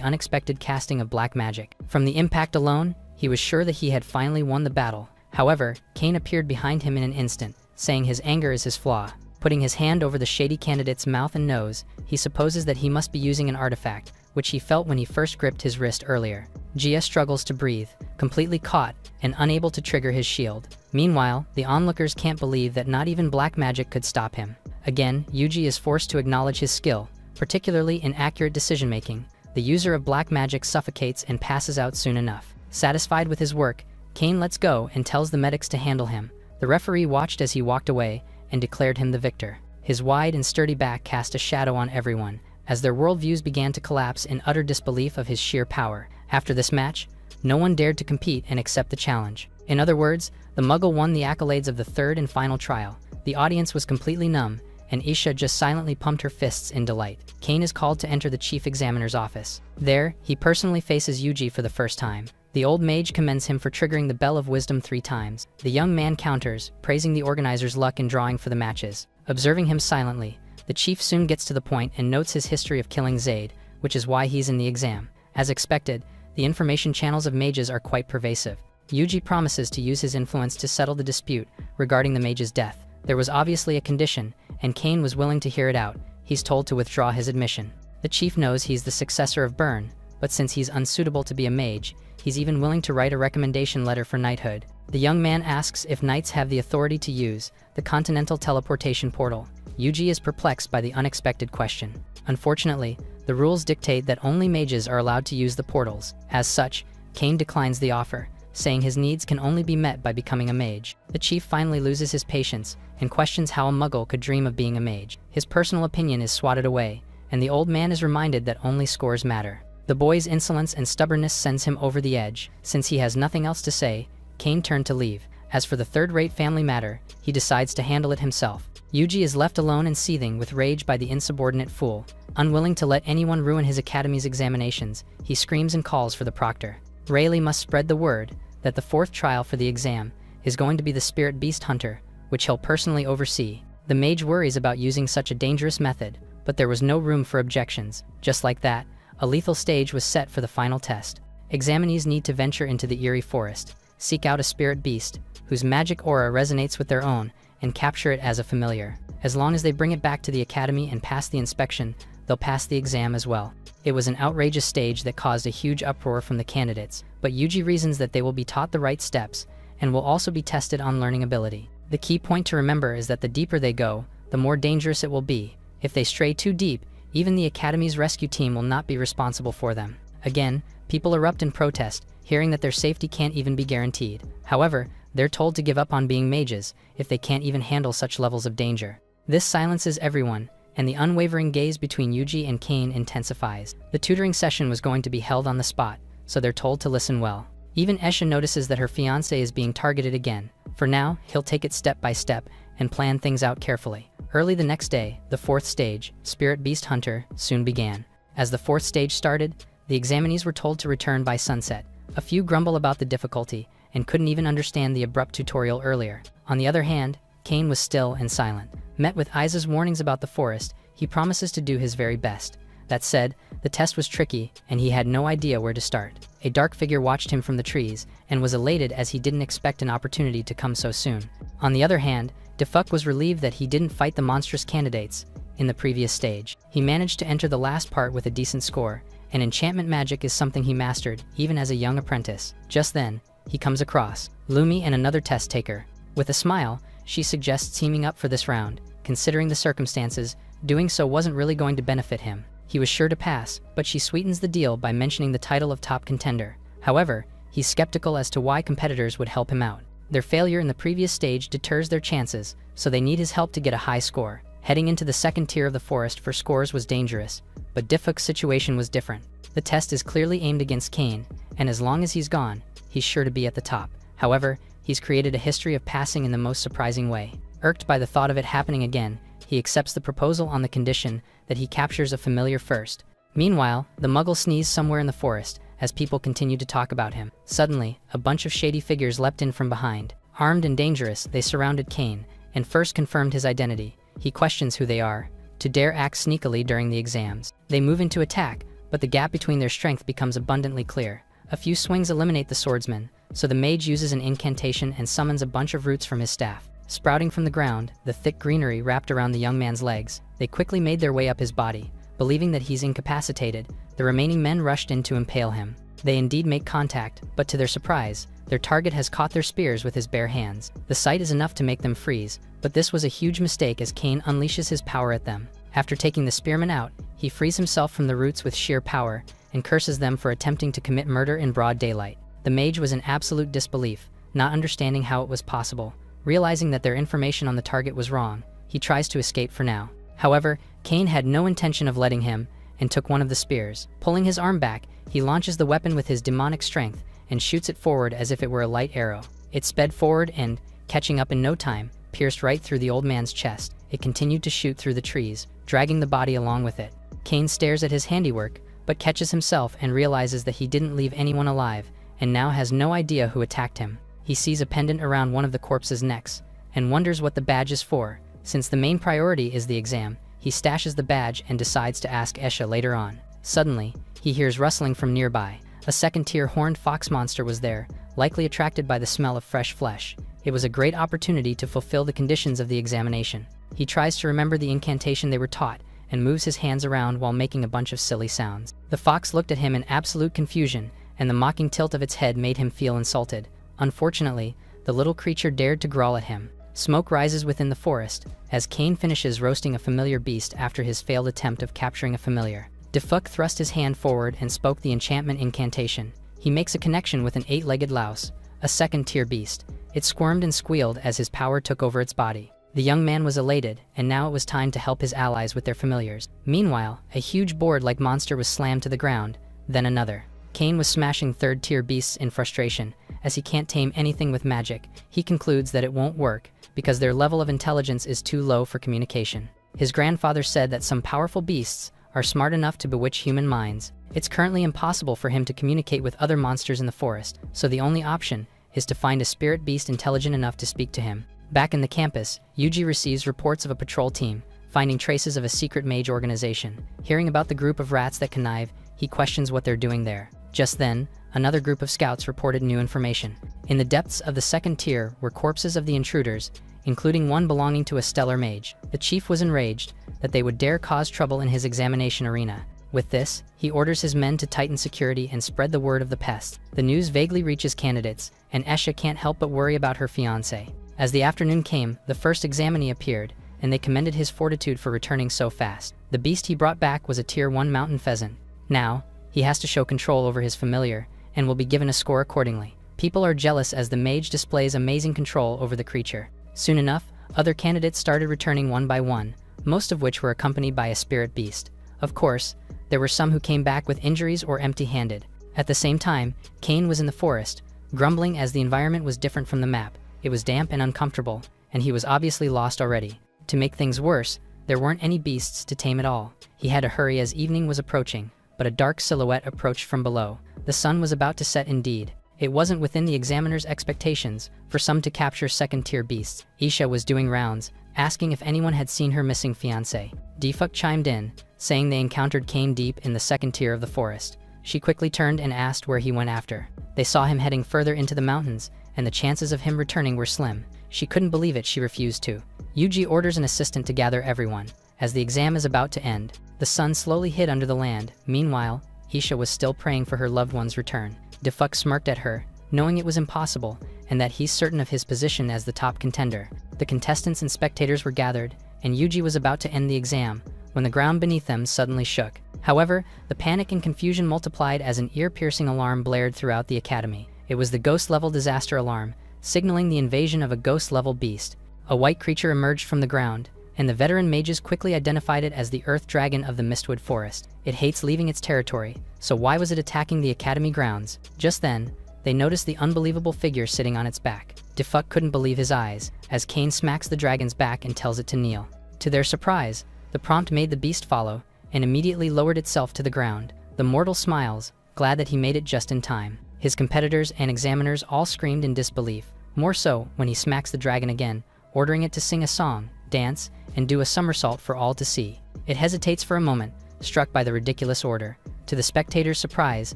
unexpected casting of black magic. From the impact alone, he was sure that he had finally won the battle. However, Kane appeared behind him in an instant, saying his anger is his flaw. Putting his hand over the shady candidate's mouth and nose, he supposes that he must be using an artifact, which he felt when he first gripped his wrist earlier. Jia struggles to breathe, completely caught and unable to trigger his shield. Meanwhile, the onlookers can't believe that not even black magic could stop him. Again, Yuji is forced to acknowledge his skill, particularly in accurate decision-making. The user of black magic suffocates and passes out soon enough. Satisfied with his work, Kane lets go and tells the medics to handle him. The referee watched as he walked away and declared him the victor. His wide and sturdy back cast a shadow on everyone, as their worldviews began to collapse in utter disbelief of his sheer power. After this match, no one dared to compete and accept the challenge. In other words, the Muggle won the accolades of the third and final trial. The audience was completely numb, and Isha just silently pumped her fists in delight. Kane is called to enter the chief examiner's office. There, he personally faces Yuji for the first time. The old mage commends him for triggering the Bell of Wisdom 3 times. The young man counters, praising the organizer's luck in drawing for the matches. Observing him silently, the chief soon gets to the point and notes his history of killing Zaid, which is why he's in the exam. As expected, the information channels of mages are quite pervasive. Yuji promises to use his influence to settle the dispute regarding the mage's death. There was obviously a condition, and Kane was willing to hear it out. He's told to withdraw his admission. The chief knows he's the successor of Byrne, but since he's unsuitable to be a mage, he's even willing to write a recommendation letter for knighthood. The young man asks if knights have the authority to use the Continental Teleportation Portal. Yuji is perplexed by the unexpected question. Unfortunately, the rules dictate that only mages are allowed to use the portals. As such, Kane declines the offer, saying his needs can only be met by becoming a mage. The chief finally loses his patience and questions how a Muggle could dream of being a mage. His personal opinion is swatted away, and the old man is reminded that only scores matter. The boy's insolence and stubbornness sends him over the edge. Since he has nothing else to say, Kane turned to leave. As for the third-rate family matter, he decides to handle it himself. Yuji is left alone and seething with rage by the insubordinate fool. Unwilling to let anyone ruin his academy's examinations, he screams and calls for the proctor. Rayleigh must spread the word that the fourth trial for the exam is going to be the Spirit Beast Hunter, which he'll personally oversee. The mage worries about using such a dangerous method, but there was no room for objections. Just like that, a lethal stage was set for the final test. Examinees need to venture into the eerie forest, seek out a spirit beast, whose magic aura resonates with their own, and capture it as a familiar. As long as they bring it back to the academy and pass the inspection, they'll pass the exam as well. It was an outrageous stage that caused a huge uproar from the candidates, but Yuji reasons that they will be taught the right steps, and will also be tested on learning ability. The key point to remember is that the deeper they go, the more dangerous it will be. If they stray too deep, even the academy's rescue team will not be responsible for them. Again, people erupt in protest, hearing that their safety can't even be guaranteed. However, they're told to give up on being mages if they can't even handle such levels of danger. This silences everyone, and the unwavering gaze between Yuji and Kane intensifies. The tutoring session was going to be held on the spot, so they're told to listen well. Even Esha notices that her fiancé is being targeted again. For now, he'll take it step by step and plan things out carefully. Early the next day, the fourth stage, Spirit Beast Hunter, soon began. As the fourth stage started, the examinees were told to return by sunset. A few grumble about the difficulty and couldn't even understand the abrupt tutorial earlier. On the other hand, Kane was still and silent. Met with Aiza's warnings about the forest, he promises to do his very best. That said, the test was tricky, and he had no idea where to start. A dark figure watched him from the trees, and was elated as he didn't expect an opportunity to come so soon. On the other hand, Defuck was relieved that he didn't fight the monstrous candidates in the previous stage. He managed to enter the last part with a decent score, and enchantment magic is something he mastered, even as a young apprentice. Just then, he comes across Lumi and another test taker. With a smile, she suggests teaming up for this round. Considering the circumstances, doing so wasn't really going to benefit him. He was sure to pass, but she sweetens the deal by mentioning the title of top contender. However, he's skeptical as to why competitors would help him out. Their failure in the previous stage deters their chances, so they need his help to get a high score. Heading into the second tier of the forest for scores was dangerous, but Defuck's situation was different. The test is clearly aimed against Kane, and as long as he's gone, he's sure to be at the top. However, he's created a history of passing in the most surprising way. Irked by the thought of it happening again, he accepts the proposal on the condition that he captures a familiar first. Meanwhile, the Muggle sneezed somewhere in the forest, as people continued to talk about him. Suddenly, a bunch of shady figures leapt in from behind. Armed and dangerous, they surrounded Kane, and first confirmed his identity. He questions who they are, to dare act sneakily during the exams. They move into attack, but the gap between their strength becomes abundantly clear. A few swings eliminate the swordsman, so the mage uses an incantation and summons a bunch of roots from his staff. Sprouting from the ground, the thick greenery wrapped around the young man's legs. They quickly made their way up his body. Believing that he's incapacitated, the remaining men rushed in to impale him. They indeed make contact, but to their surprise, their target has caught their spears with his bare hands. The sight is enough to make them freeze, but this was a huge mistake as Kane unleashes his power at them. After taking the spearmen out, he frees himself from the roots with sheer power, and curses them for attempting to commit murder in broad daylight. The mage was in absolute disbelief, not understanding how it was possible. Realizing that their information on the target was wrong, he tries to escape for now. However, Kane had no intention of letting him, and took one of the spears. Pulling his arm back, he launches the weapon with his demonic strength, and shoots it forward as if it were a light arrow. It sped forward and, catching up in no time, pierced right through the old man's chest. It continued to shoot through the trees, dragging the body along with it. Kane stares at his handiwork, but catches himself and realizes that he didn't leave anyone alive, and now has no idea who attacked him. He sees a pendant around one of the corpses' necks, and wonders what the badge is for. Since the main priority is the exam, he stashes the badge and decides to ask Esha later on. Suddenly, he hears rustling from nearby. A second-tier horned fox monster was there, likely attracted by the smell of fresh flesh. It was a great opportunity to fulfill the conditions of the examination. He tries to remember the incantation they were taught, and moves his hands around while making a bunch of silly sounds. The fox looked at him in absolute confusion, and the mocking tilt of its head made him feel insulted. Unfortunately, the little creature dared to growl at him. Smoke rises within the forest, as Kane finishes roasting a familiar beast after his failed attempt of capturing a familiar. Defuk thrust his hand forward and spoke the enchantment incantation. He makes a connection with an 8-legged louse, a second-tier beast. It squirmed and squealed as his power took over its body. The young man was elated, and now it was time to help his allies with their familiars. Meanwhile, a huge board-like monster was slammed to the ground, then another. Kane was smashing third-tier beasts in frustration. As he can't tame anything with magic, he concludes that it won't work, because their level of intelligence is too low for communication. His grandfather said that some powerful beasts are smart enough to bewitch human minds. It's currently impossible for him to communicate with other monsters in the forest, so the only option is to find a spirit beast intelligent enough to speak to him. Back in the campus, Yuji receives reports of a patrol team, finding traces of a secret mage organization. Hearing about the group of rats that connive, he questions what they're doing there. Just then, another group of scouts reported new information. In the depths of the second tier were corpses of the intruders, including one belonging to a stellar mage. The chief was enraged that they would dare cause trouble in his examination arena. With this, he orders his men to tighten security and spread the word of the pest. The news vaguely reaches candidates, and Esha can't help but worry about her fiancé. As the afternoon came, the first examinee appeared, and they commended his fortitude for returning so fast. The beast he brought back was a tier 1 mountain pheasant. Now, he has to show control over his familiar, and will be given a score accordingly. People are jealous as the mage displays amazing control over the creature. Soon enough, other candidates started returning one by one, most of which were accompanied by a spirit beast. Of course, there were some who came back with injuries or empty-handed. At the same time, Kane was in the forest, grumbling as the environment was different from the map. It was damp and uncomfortable, and he was obviously lost already. To make things worse, there weren't any beasts to tame at all. He had to hurry as evening was approaching, but a dark silhouette approached from below. The sun was about to set indeed. It wasn't within the examiner's expectations for some to capture second-tier beasts. Isha was doing rounds, asking if anyone had seen her missing fiancé. Defuk chimed in, saying they encountered Kane deep in the second tier of the forest. She quickly turned and asked where he went after. They saw him heading further into the mountains, and the chances of him returning were slim. She couldn't believe it. She refused to. Yuji orders an assistant to gather everyone. As the exam is about to end, the sun slowly hid under the land. Meanwhile, Isha was still praying for her loved one's return. Defuk smirked at her, knowing it was impossible, and that he's certain of his position as the top contender. The contestants and spectators were gathered, and Yuji was about to end the exam, when the ground beneath them suddenly shook. However, the panic and confusion multiplied as an ear-piercing alarm blared throughout the academy. It was the ghost-level disaster alarm, signaling the invasion of a ghost-level beast. A white creature emerged from the ground, and the veteran mages quickly identified it as the Earth Dragon of the Mistwood Forest. It hates leaving its territory, so why was it attacking the academy grounds? Just then, they noticed the unbelievable figure sitting on its back. Defuk couldn't believe his eyes, as Kane smacks the dragon's back and tells it to kneel. To their surprise, the prompt made the beast follow, and immediately lowered itself to the ground. The mortal smiles, glad that he made it just in time. His competitors and examiners all screamed in disbelief, more so when he smacks the dragon again, ordering it to sing a song, dance, and do a somersault for all to see. It hesitates for a moment, struck by the ridiculous order. To the spectators' surprise,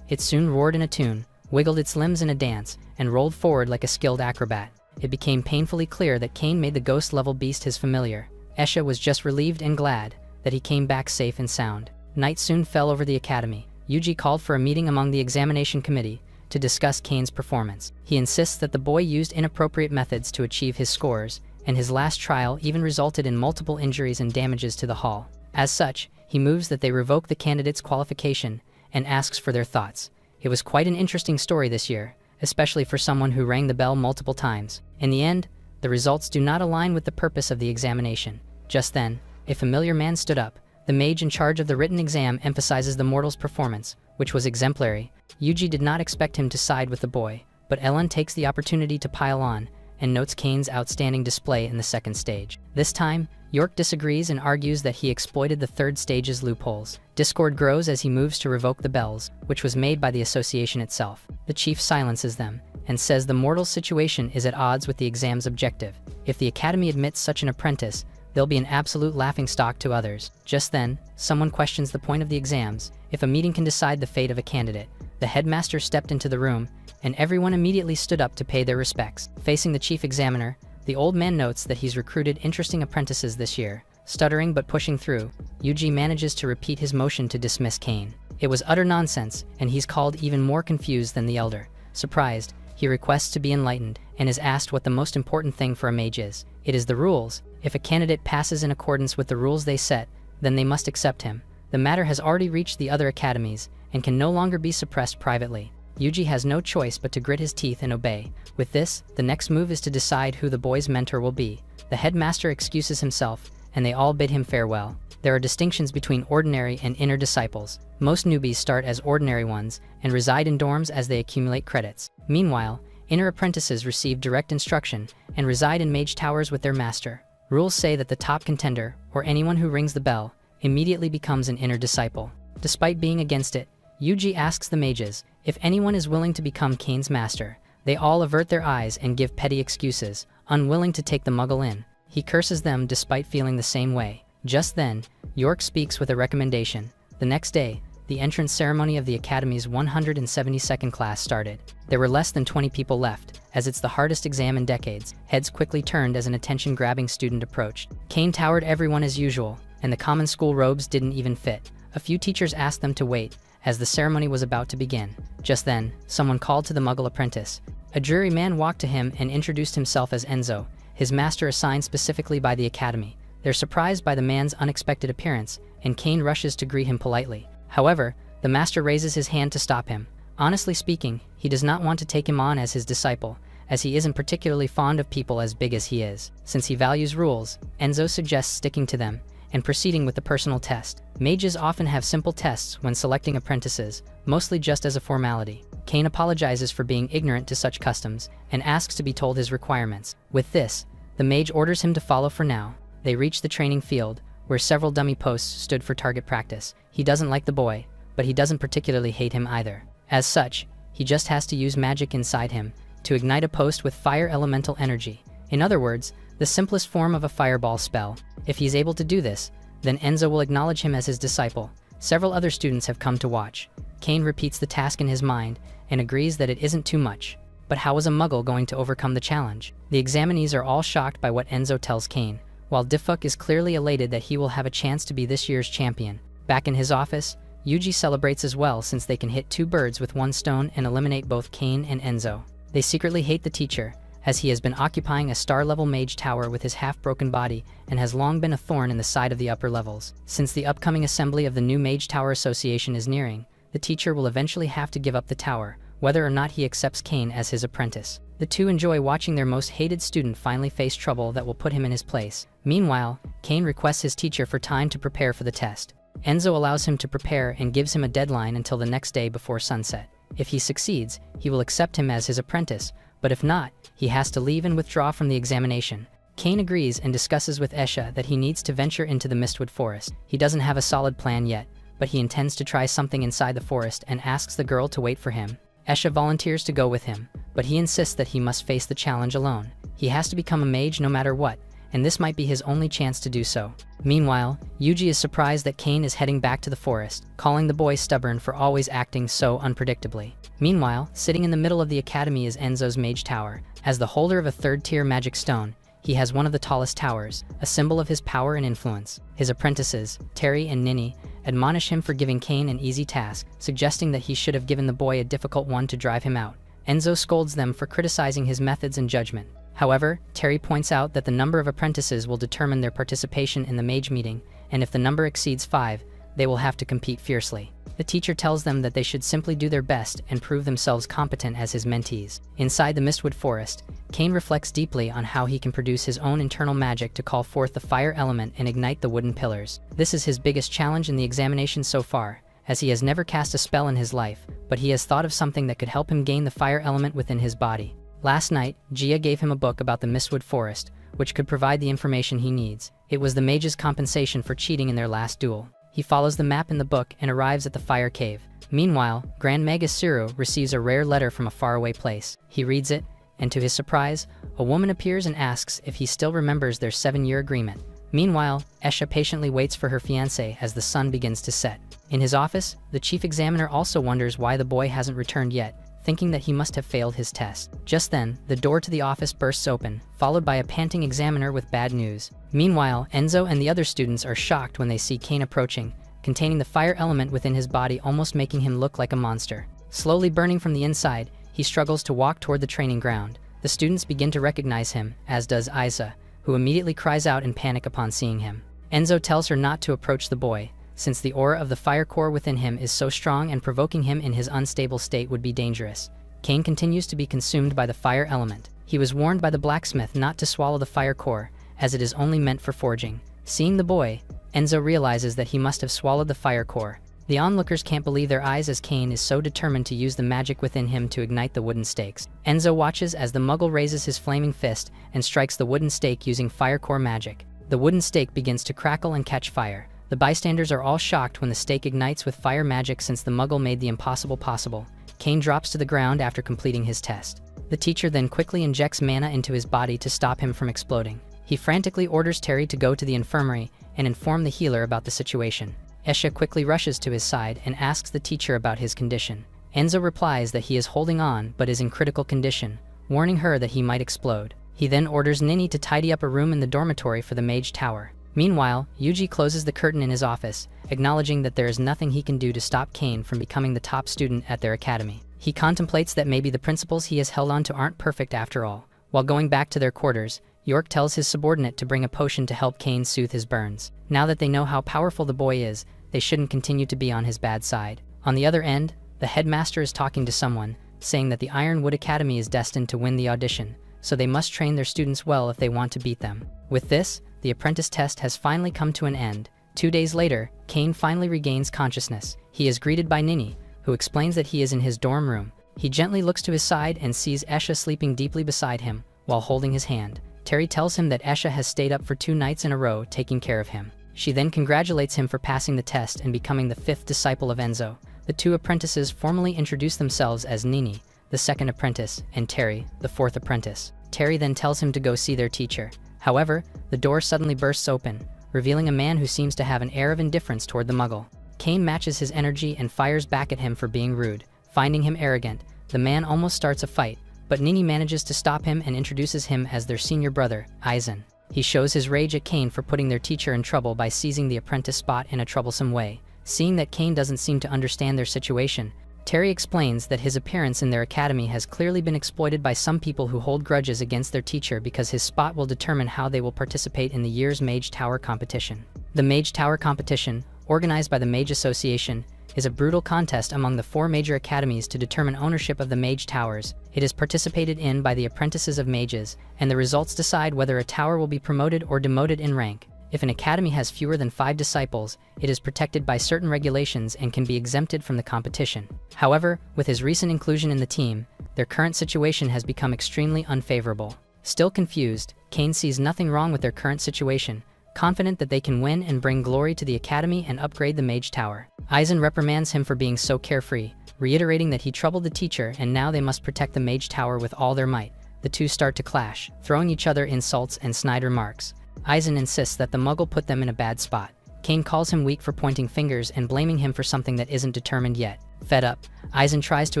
it soon roared in a tune, wiggled its limbs in a dance, and rolled forward like a skilled acrobat. It became painfully clear that Kane made the ghost-level beast his familiar. Esha was just relieved and glad that he came back safe and sound. Night soon fell over the academy. Yuji called for a meeting among the examination committee to discuss Kane's performance. He insists that the boy used inappropriate methods to achieve his scores, and his last trial even resulted in multiple injuries and damages to the hall. As such, he moves that they revoke the candidate's qualification and asks for their thoughts. It was quite an interesting story this year, especially for someone who rang the bell multiple times. In the end, the results do not align with the purpose of the examination. Just then, a familiar man stood up. The mage in charge of the written exam emphasizes the mortal's performance, which was exemplary. Yuji did not expect him to side with the boy, but Ellen takes the opportunity to pile on and notes Kane's outstanding display in the second stage. This time, York disagrees and argues that he exploited the third stage's loopholes. Discord grows as he moves to revoke the bells, which was made by the association itself. The chief silences them and says the mortal's situation is at odds with the exam's objective. If the academy admits such an apprentice, they'll be an absolute laughingstock to others. Just then, someone questions the point of the exams. If a meeting can decide the fate of a candidate, the headmaster stepped into the room, and everyone immediately stood up to pay their respects. Facing the chief examiner, the old man notes that he's recruited interesting apprentices this year. Stuttering but pushing through, Yuji manages to repeat his motion to dismiss Kane. It was utter nonsense, and he's called even more confused than the elder. Surprised, he requests to be enlightened, and is asked what the most important thing for a mage is. It is the rules. If a candidate passes in accordance with the rules they set, then they must accept him. The matter has already reached the other academies, and can no longer be suppressed privately. Yuji has no choice but to grit his teeth and obey. With this, the next move is to decide who the boy's mentor will be. The headmaster excuses himself, and they all bid him farewell. There are distinctions between ordinary and inner disciples. Most newbies start as ordinary ones and reside in dorms as they accumulate credits. Meanwhile, inner apprentices receive direct instruction and reside in mage towers with their master. Rules say that the top contender, or anyone who rings the bell, immediately becomes an inner disciple. Despite being against it, Yuji asks the mages if anyone is willing to become Kane's master. They all avert their eyes and give petty excuses, unwilling to take the muggle in. He curses them despite feeling the same way. Just then, York speaks with a recommendation. The next day, the entrance ceremony of the Academy's 172nd class started. There were less than 20 people left, as it's the hardest exam in decades. Heads quickly turned as an attention-grabbing student approached. Kane towered everyone as usual, and the common school robes didn't even fit. A few teachers asked them to wait, as the ceremony was about to begin. Just then, someone called to the Muggle apprentice. A juryman walked to him and introduced himself as Enzo, his master assigned specifically by the Academy. They're surprised by the man's unexpected appearance, and Kane rushes to greet him politely. However, the master raises his hand to stop him. Honestly speaking, he does not want to take him on as his disciple, as he isn't particularly fond of people as big as he is. Since he values rules, Enzo suggests sticking to them and proceeding with the personal test. Mages often have simple tests when selecting apprentices, mostly just as a formality. Kane apologizes for being ignorant to such customs and asks to be told his requirements. With this, the mage orders him to follow for now. They reach the training field, where several dummy posts stood for target practice. He doesn't like the boy, but he doesn't particularly hate him either. As such, he just has to use magic inside him to ignite a post with fire elemental energy. In other words, the simplest form of a fireball spell. If he's able to do this, then Enzo will acknowledge him as his disciple. Several other students have come to watch. Kane repeats the task in his mind and agrees that it isn't too much. But how is a muggle going to overcome the challenge? The examinees are all shocked by what Enzo tells Kane, while Diffuk is clearly elated that he will have a chance to be this year's champion. Back in his office, Yuji celebrates as well since they can hit two birds with one stone and eliminate both Kane and Enzo. They secretly hate the teacher, as he has been occupying a star-level mage tower with his half-broken body and has long been a thorn in the side of the upper levels. Since the upcoming assembly of the new Mage Tower Association is nearing, the teacher will eventually have to give up the tower, whether or not he accepts Kane as his apprentice. The two enjoy watching their most hated student finally face trouble that will put him in his place. Meanwhile, Kane requests his teacher for time to prepare for the test. Enzo allows him to prepare and gives him a deadline until the next day before sunset. If he succeeds, he will accept him as his apprentice, but if not, he has to leave and withdraw from the examination. Kane agrees and discusses with Esha that he needs to venture into the Mistwood Forest. He doesn't have a solid plan yet, but he intends to try something inside the forest and asks the girl to wait for him. Esha volunteers to go with him, but he insists that he must face the challenge alone. He has to become a mage no matter what, and this might be his only chance to do so. Meanwhile, Yuji is surprised that Kane is heading back to the forest, calling the boy stubborn for always acting so unpredictably. Meanwhile, sitting in the middle of the academy is Enzo's mage tower. As the holder of a third-tier magic stone, he has one of the tallest towers, a symbol of his power and influence. His apprentices, Terry and Nini, admonish him for giving Kane an easy task, suggesting that he should have given the boy a difficult one to drive him out. Enzo scolds them for criticizing his methods and judgment. However, Terry points out that the number of apprentices will determine their participation in the mage meeting, and if the number exceeds 5, they will have to compete fiercely. The teacher tells them that they should simply do their best and prove themselves competent as his mentees. Inside the Mistwood Forest, Kane reflects deeply on how he can produce his own internal magic to call forth the fire element and ignite the wooden pillars. This is his biggest challenge in the examination so far, as he has never cast a spell in his life, but he has thought of something that could help him gain the fire element within his body. Last night, Gia gave him a book about the Mistwood Forest, which could provide the information he needs. It was the mage's compensation for cheating in their last duel. He follows the map in the book and arrives at the fire cave. Meanwhile, Grand Mage Suru receives a rare letter from a faraway place. He reads it, and to his surprise, a woman appears and asks if he still remembers their 7-year agreement. Meanwhile, Esha patiently waits for her fiancé as the sun begins to set. In his office, the chief examiner also wonders why the boy hasn't returned yet, thinking that he must have failed his test. Just then, the door to the office bursts open, followed by a panting examiner with bad news. Meanwhile, Enzo and the other students are shocked when they see Kane approaching, containing the fire element within his body, almost making him look like a monster. Slowly burning from the inside, he struggles to walk toward the training ground. The students begin to recognize him, as does Isa, who immediately cries out in panic upon seeing him. Enzo tells her not to approach the boy, since the aura of the fire core within him is so strong and provoking him in his unstable state would be dangerous. Kane continues to be consumed by the fire element. He was warned by the blacksmith not to swallow the fire core, as it is only meant for forging. Seeing the boy, Enzo realizes that he must have swallowed the fire core. The onlookers can't believe their eyes as Kane is so determined to use the magic within him to ignite the wooden stakes. Enzo watches as the muggle raises his flaming fist and strikes the wooden stake using fire core magic. The wooden stake begins to crackle and catch fire. The bystanders are all shocked when the stake ignites with fire magic since the muggle made the impossible possible. Kane drops to the ground after completing his test. The teacher then quickly injects mana into his body to stop him from exploding. He frantically orders Terry to go to the infirmary and inform the healer about the situation. Esha quickly rushes to his side and asks the teacher about his condition. Enzo replies that he is holding on but is in critical condition, warning her that he might explode. He then orders Nini to tidy up a room in the dormitory for the mage tower. Meanwhile, Yuji closes the curtain in his office, acknowledging that there is nothing he can do to stop Kane from becoming the top student at their academy. He contemplates that maybe the principles he has held on to aren't perfect after all. While going back to their quarters, York tells his subordinate to bring a potion to help Kane soothe his burns. Now that they know how powerful the boy is, they shouldn't continue to be on his bad side. On the other end, the headmaster is talking to someone, saying that the Ironwood Academy is destined to win the audition, so they must train their students well if they want to beat them. With this, the apprentice test has finally come to an end. 2 days later, Kane finally regains consciousness. He is greeted by Nini, who explains that he is in his dorm room. He gently looks to his side and sees Esha sleeping deeply beside him, while holding his hand. Terry tells him that Esha has stayed up for 2 nights in a row taking care of him. She then congratulates him for passing the test and becoming the 5th disciple of Enzo. The 2 apprentices formally introduce themselves as Nini, the 2nd apprentice, and Terry, the 4th apprentice. Terry then tells him to go see their teacher. However, the door suddenly bursts open, revealing a man who seems to have an air of indifference toward the muggle. Kane matches his energy and fires back at him for being rude. Finding him arrogant, the man almost starts a fight, but Nini manages to stop him and introduces him as their senior brother, Aizen. He shows his rage at Kane for putting their teacher in trouble by seizing the apprentice spot in a troublesome way. Seeing that Kane doesn't seem to understand their situation, Terry explains that his appearance in their academy has clearly been exploited by some people who hold grudges against their teacher because his spot will determine how they will participate in the year's Mage Tower competition. The Mage Tower competition, organized by the Mage Association, is a brutal contest among the 4 major academies to determine ownership of the Mage Towers. It is participated in by the apprentices of mages, and the results decide whether a tower will be promoted or demoted in rank. If an academy has fewer than 5 disciples, it is protected by certain regulations and can be exempted from the competition. However, with his recent inclusion in the team, their current situation has become extremely unfavorable. Still confused, Kane sees nothing wrong with their current situation, confident that they can win and bring glory to the academy and upgrade the Mage Tower. Aizen reprimands him for being so carefree, reiterating that he troubled the teacher and now they must protect the Mage Tower with all their might. The two start to clash, throwing each other insults and snide remarks. Aizen insists that the Muggle put them in a bad spot. Cain calls him weak for pointing fingers and blaming him for something that isn't determined yet. Fed up, Aizen tries to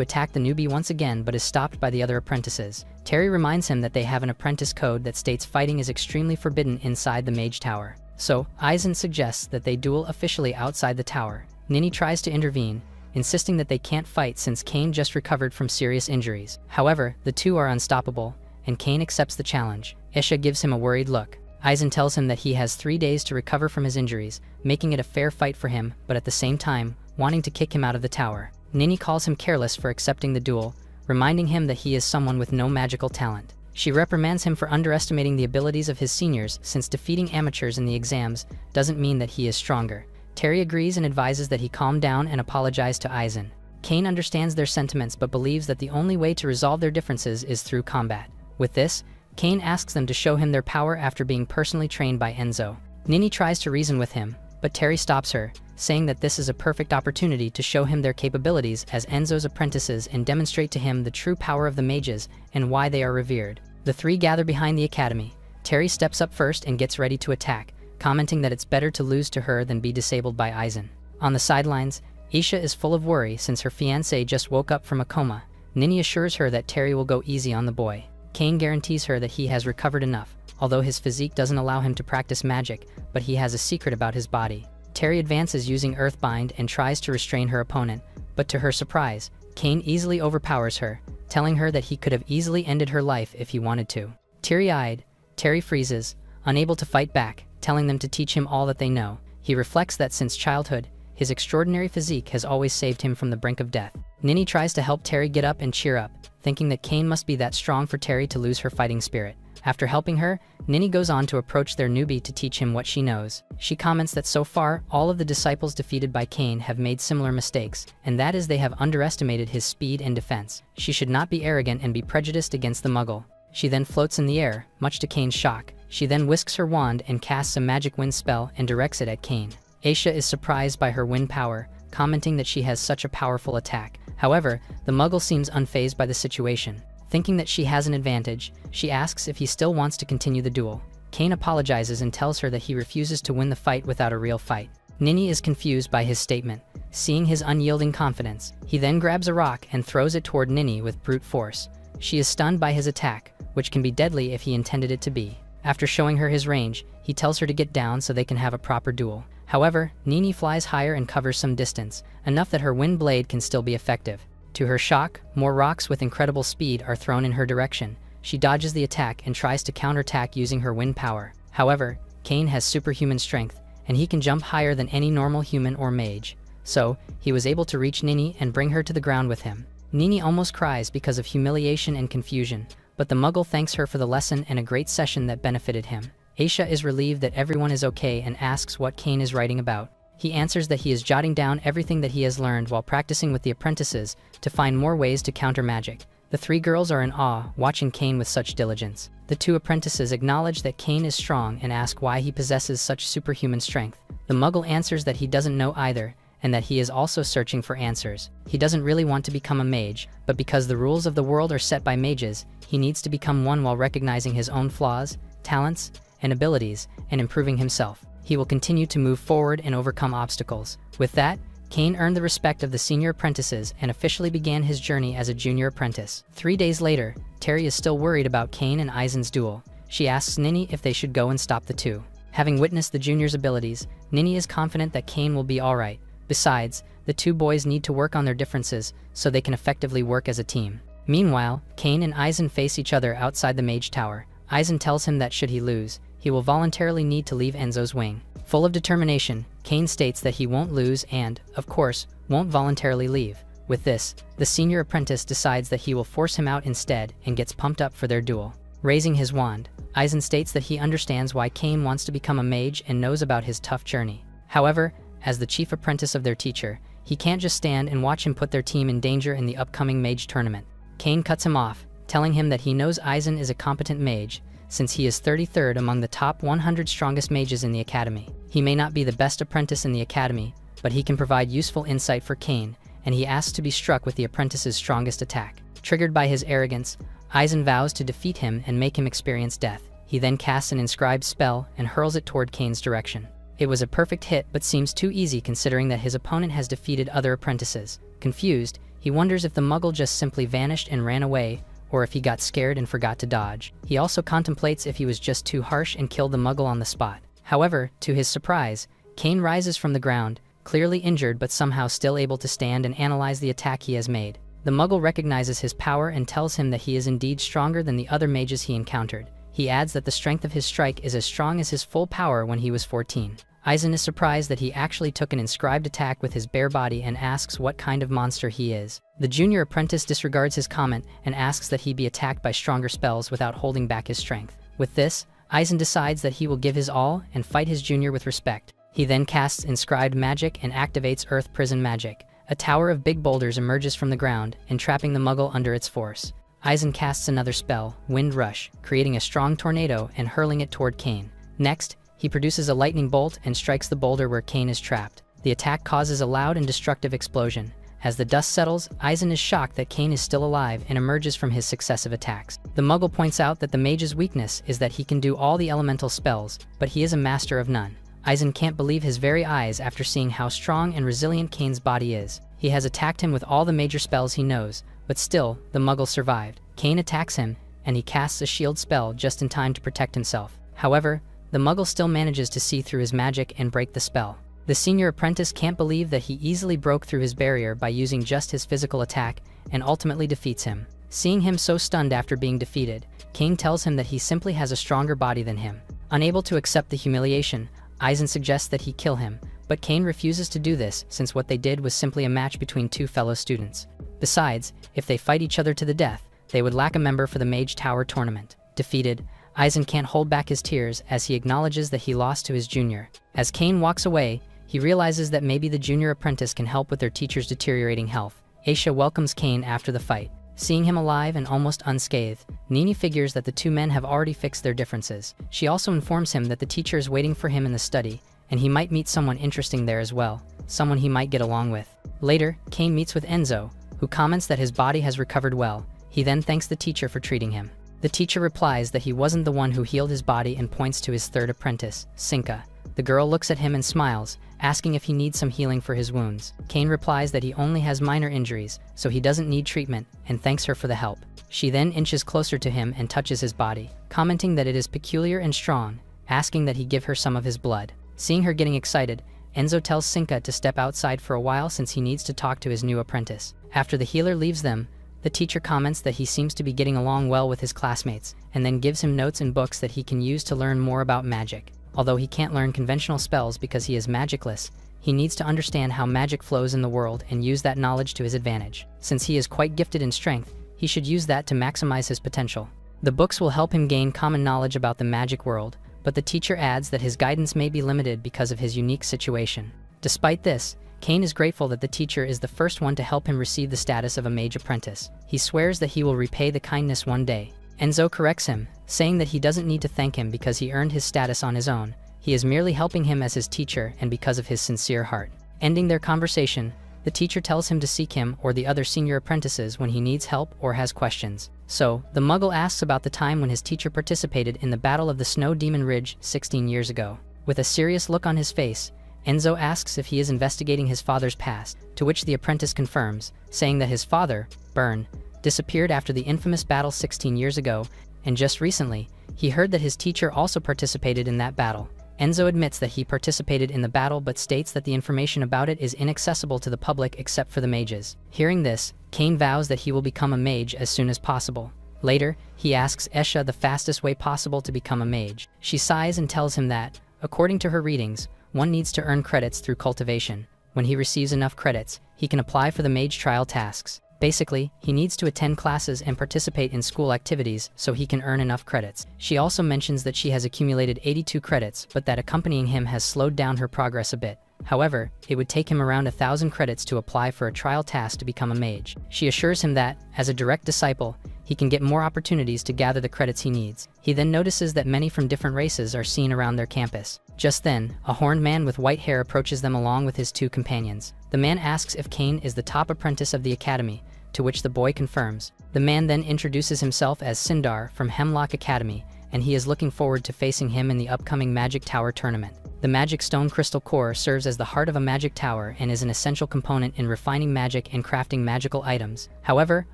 attack the newbie once again but is stopped by the other apprentices. Terry reminds him that they have an apprentice code that states fighting is extremely forbidden inside the Mage Tower. So, Aizen suggests that they duel officially outside the tower. Nini tries to intervene, insisting that they can't fight since Cain just recovered from serious injuries. However, the two are unstoppable, and Cain accepts the challenge. Isha gives him a worried look. Aizen tells him that he has 3 days to recover from his injuries, making it a fair fight for him, but at the same time, wanting to kick him out of the tower. Nini calls him careless for accepting the duel, reminding him that he is someone with no magical talent. She reprimands him for underestimating the abilities of his seniors since defeating amateurs in the exams doesn't mean that he is stronger. Terry agrees and advises that he calm down and apologize to Aizen. Cain understands their sentiments but believes that the only way to resolve their differences is through combat. With this, Cain asks them to show him their power after being personally trained by Enzo. Nini tries to reason with him, but Terry stops her, saying that this is a perfect opportunity to show him their capabilities as Enzo's apprentices and demonstrate to him the true power of the mages and why they are revered. The three gather behind the academy. Terry steps up first and gets ready to attack, commenting that it's better to lose to her than be disabled by Aizen. On the sidelines, Isha is full of worry since her fiancé just woke up from a coma. Nini assures her that Terry will go easy on the boy. Cain guarantees her that he has recovered enough, although his physique doesn't allow him to practice magic, but he has a secret about his body. Terry advances using Earthbind and tries to restrain her opponent, but to her surprise, Cain easily overpowers her, telling her that he could have easily ended her life if he wanted to. Teary-eyed, Terry freezes, unable to fight back, telling them to teach him all that they know. He reflects that since childhood, his extraordinary physique has always saved him from the brink of death. Nini tries to help Terry get up and cheer up, thinking that Cain must be that strong for Terry to lose her fighting spirit. After helping her, Nini goes on to approach their newbie to teach him what she knows. She comments that so far, all of the disciples defeated by Cain have made similar mistakes, and that is they have underestimated his speed and defense. She should not be arrogant and be prejudiced against the Muggle. She then floats in the air, much to Cain's shock. She then whisks her wand and casts a magic wind spell and directs it at Cain. Aisha is surprised by her wind power, commenting that she has such a powerful attack. However, the Muggle seems unfazed by the situation. Thinking that she has an advantage, she asks if he still wants to continue the duel. Cain apologizes and tells her that he refuses to win the fight without a real fight. Nini is confused by his statement. Seeing his unyielding confidence, he then grabs a rock and throws it toward Nini with brute force. She is stunned by his attack, which can be deadly if he intended it to be. After showing her his range, he tells her to get down so they can have a proper duel. However, Nini flies higher and covers some distance, enough that her wind blade can still be effective. To her shock, more rocks with incredible speed are thrown in her direction. She dodges the attack and tries to counterattack using her wind power. However, Cain has superhuman strength, and he can jump higher than any normal human or mage. So, he was able to reach Nini and bring her to the ground with him. Nini almost cries because of humiliation and confusion, but the Muggle thanks her for the lesson and a great session that benefited him. Aisha is relieved that everyone is okay and asks what Cain is writing about. He answers that he is jotting down everything that he has learned while practicing with the apprentices to find more ways to counter magic. The three girls are in awe, watching Cain with such diligence. The two apprentices acknowledge that Cain is strong and ask why he possesses such superhuman strength. The Muggle answers that he doesn't know either, and that he is also searching for answers. He doesn't really want to become a mage, but because the rules of the world are set by mages, he needs to become one while recognizing his own flaws, talents, and abilities, and improving himself. He will continue to move forward and overcome obstacles. With that, Cain earned the respect of the senior apprentices and officially began his journey as a junior apprentice. 3 days later, Terry is still worried about Cain and Aizen's duel. She asks Nini if they should go and stop the two. Having witnessed the junior's abilities, Nini is confident that Cain will be alright. Besides, the two boys need to work on their differences so they can effectively work as a team. Meanwhile, Cain and Aizen face each other outside the Mage Tower. Aizen tells him that should he lose, he will voluntarily need to leave Enzo's wing. Full of determination, Cain states that he won't lose and, of course, won't voluntarily leave. With this, the senior apprentice decides that he will force him out instead and gets pumped up for their duel. Raising his wand, Aizen states that he understands why Cain wants to become a mage and knows about his tough journey. However, as the chief apprentice of their teacher, he can't just stand and watch him put their team in danger in the upcoming mage tournament. Cain cuts him off, telling him that he knows Aizen is a competent mage, since he is 33rd among the top 100 strongest mages in the academy. He may not be the best apprentice in the academy, but he can provide useful insight for Cain, and he asks to be struck with the apprentice's strongest attack. Triggered by his arrogance, Aizen vows to defeat him and make him experience death. He then casts an inscribed spell and hurls it toward Cain's direction. It was a perfect hit, but seems too easy considering that his opponent has defeated other apprentices. Confused, he wonders if the Muggle just simply vanished and ran away, or if he got scared and forgot to dodge. He also contemplates if he was just too harsh and killed the Muggle on the spot. However, to his surprise, Cain rises from the ground, clearly injured but somehow still able to stand and analyze the attack he has made. The Muggle recognizes his power and tells him that he is indeed stronger than the other mages he encountered. He adds that the strength of his strike is as strong as his full power when he was 14. Aizen is surprised that he actually took an inscribed attack with his bare body and asks what kind of monster he is. The junior apprentice disregards his comment and asks that he be attacked by stronger spells without holding back his strength. With this, Aizen decides that he will give his all and fight his junior with respect. He then casts inscribed magic and activates Earth Prison Magic. A tower of big boulders emerges from the ground, entrapping the Muggle under its force. Aizen casts another spell, Wind Rush, creating a strong tornado and hurling it toward Cain. Next, he produces a lightning bolt and strikes the boulder where Cain is trapped. The attack causes a loud and destructive explosion. As the dust settles, Aizen is shocked that Cain is still alive and emerges from his successive attacks. The Muggle points out that the mage's weakness is that he can do all the elemental spells, but he is a master of none. Aizen can't believe his very eyes after seeing how strong and resilient Cain's body is. He has attacked him with all the major spells he knows, but still, the Muggle survived. Cain attacks him, and he casts a shield spell just in time to protect himself. However, the Muggle still manages to see through his magic and break the spell. The senior apprentice can't believe that he easily broke through his barrier by using just his physical attack, and ultimately defeats him. Seeing him so stunned after being defeated, Cain tells him that he simply has a stronger body than him. Unable to accept the humiliation, Aizen suggests that he kill him, but Cain refuses to do this since what they did was simply a match between two fellow students. Besides, if they fight each other to the death, they would lack a member for the Mage Tower tournament. Defeated, Aizen can't hold back his tears as he acknowledges that he lost to his junior. As Cain walks away, he realizes that maybe the junior apprentice can help with their teacher's deteriorating health. Aisha welcomes Cain after the fight. Seeing him alive and almost unscathed, Nini figures that the two men have already fixed their differences. She also informs him that the teacher is waiting for him in the study, and he might meet someone interesting there as well, someone he might get along with. Later, Cain meets with Enzo, who comments that his body has recovered well. He then thanks the teacher for treating him. The teacher replies that he wasn't the one who healed his body and points to his third apprentice, Sinka. The girl looks at him and smiles, asking if he needs some healing for his wounds. Cain replies that he only has minor injuries, so he doesn't need treatment, and thanks her for the help. She then inches closer to him and touches his body, commenting that it is peculiar and strong, asking that he give her some of his blood. Seeing her getting excited, Enzo tells Sinka to step outside for a while since he needs to talk to his new apprentice. After the healer leaves them, the teacher comments that he seems to be getting along well with his classmates, and then gives him notes and books that he can use to learn more about magic. Although he can't learn conventional spells because he is magicless, he needs to understand how magic flows in the world and use that knowledge to his advantage. Since he is quite gifted in strength, he should use that to maximize his potential. The books will help him gain common knowledge about the magic world, but the teacher adds that his guidance may be limited because of his unique situation. Despite this, Cain is grateful that the teacher is the first one to help him receive the status of a mage apprentice. He swears that he will repay the kindness one day. Enzo corrects him, saying that he doesn't need to thank him because he earned his status on his own. He is merely helping him as his teacher and because of his sincere heart. Ending their conversation, the teacher tells him to seek him or the other senior apprentices when he needs help or has questions. So, the Muggle asks about the time when his teacher participated in the Battle of the Snow Demon Ridge 16 years ago. With a serious look on his face, Enzo asks if he is investigating his father's past, to which the apprentice confirms, saying that his father, Byrne, disappeared after the infamous battle 16 years ago, and just recently, he heard that his teacher also participated in that battle. Enzo admits that he participated in the battle but states that the information about it is inaccessible to the public except for the mages. Hearing this, Cain vows that he will become a mage as soon as possible. Later, he asks Esha the fastest way possible to become a mage. She sighs and tells him that, according to her readings, one needs to earn credits through cultivation. When he receives enough credits, he can apply for the mage trial tasks. Basically, he needs to attend classes and participate in school activities so he can earn enough credits. She also mentions that she has accumulated 82 credits, but that accompanying him has slowed down her progress a bit. However, it would take him around 1,000 credits to apply for a trial task to become a mage. She assures him that, as a direct disciple, he can get more opportunities to gather the credits he needs. He then notices that many from different races are seen around their campus. Just then, a horned man with white hair approaches them along with his 2 companions. The man asks if Kane is the top apprentice of the academy, to which the boy confirms. The man then introduces himself as Sindar from Hemlock Academy, and he is looking forward to facing him in the upcoming Magic Tower tournament. The Magic Stone Crystal Core serves as the heart of a magic tower and is an essential component in refining magic and crafting magical items. However,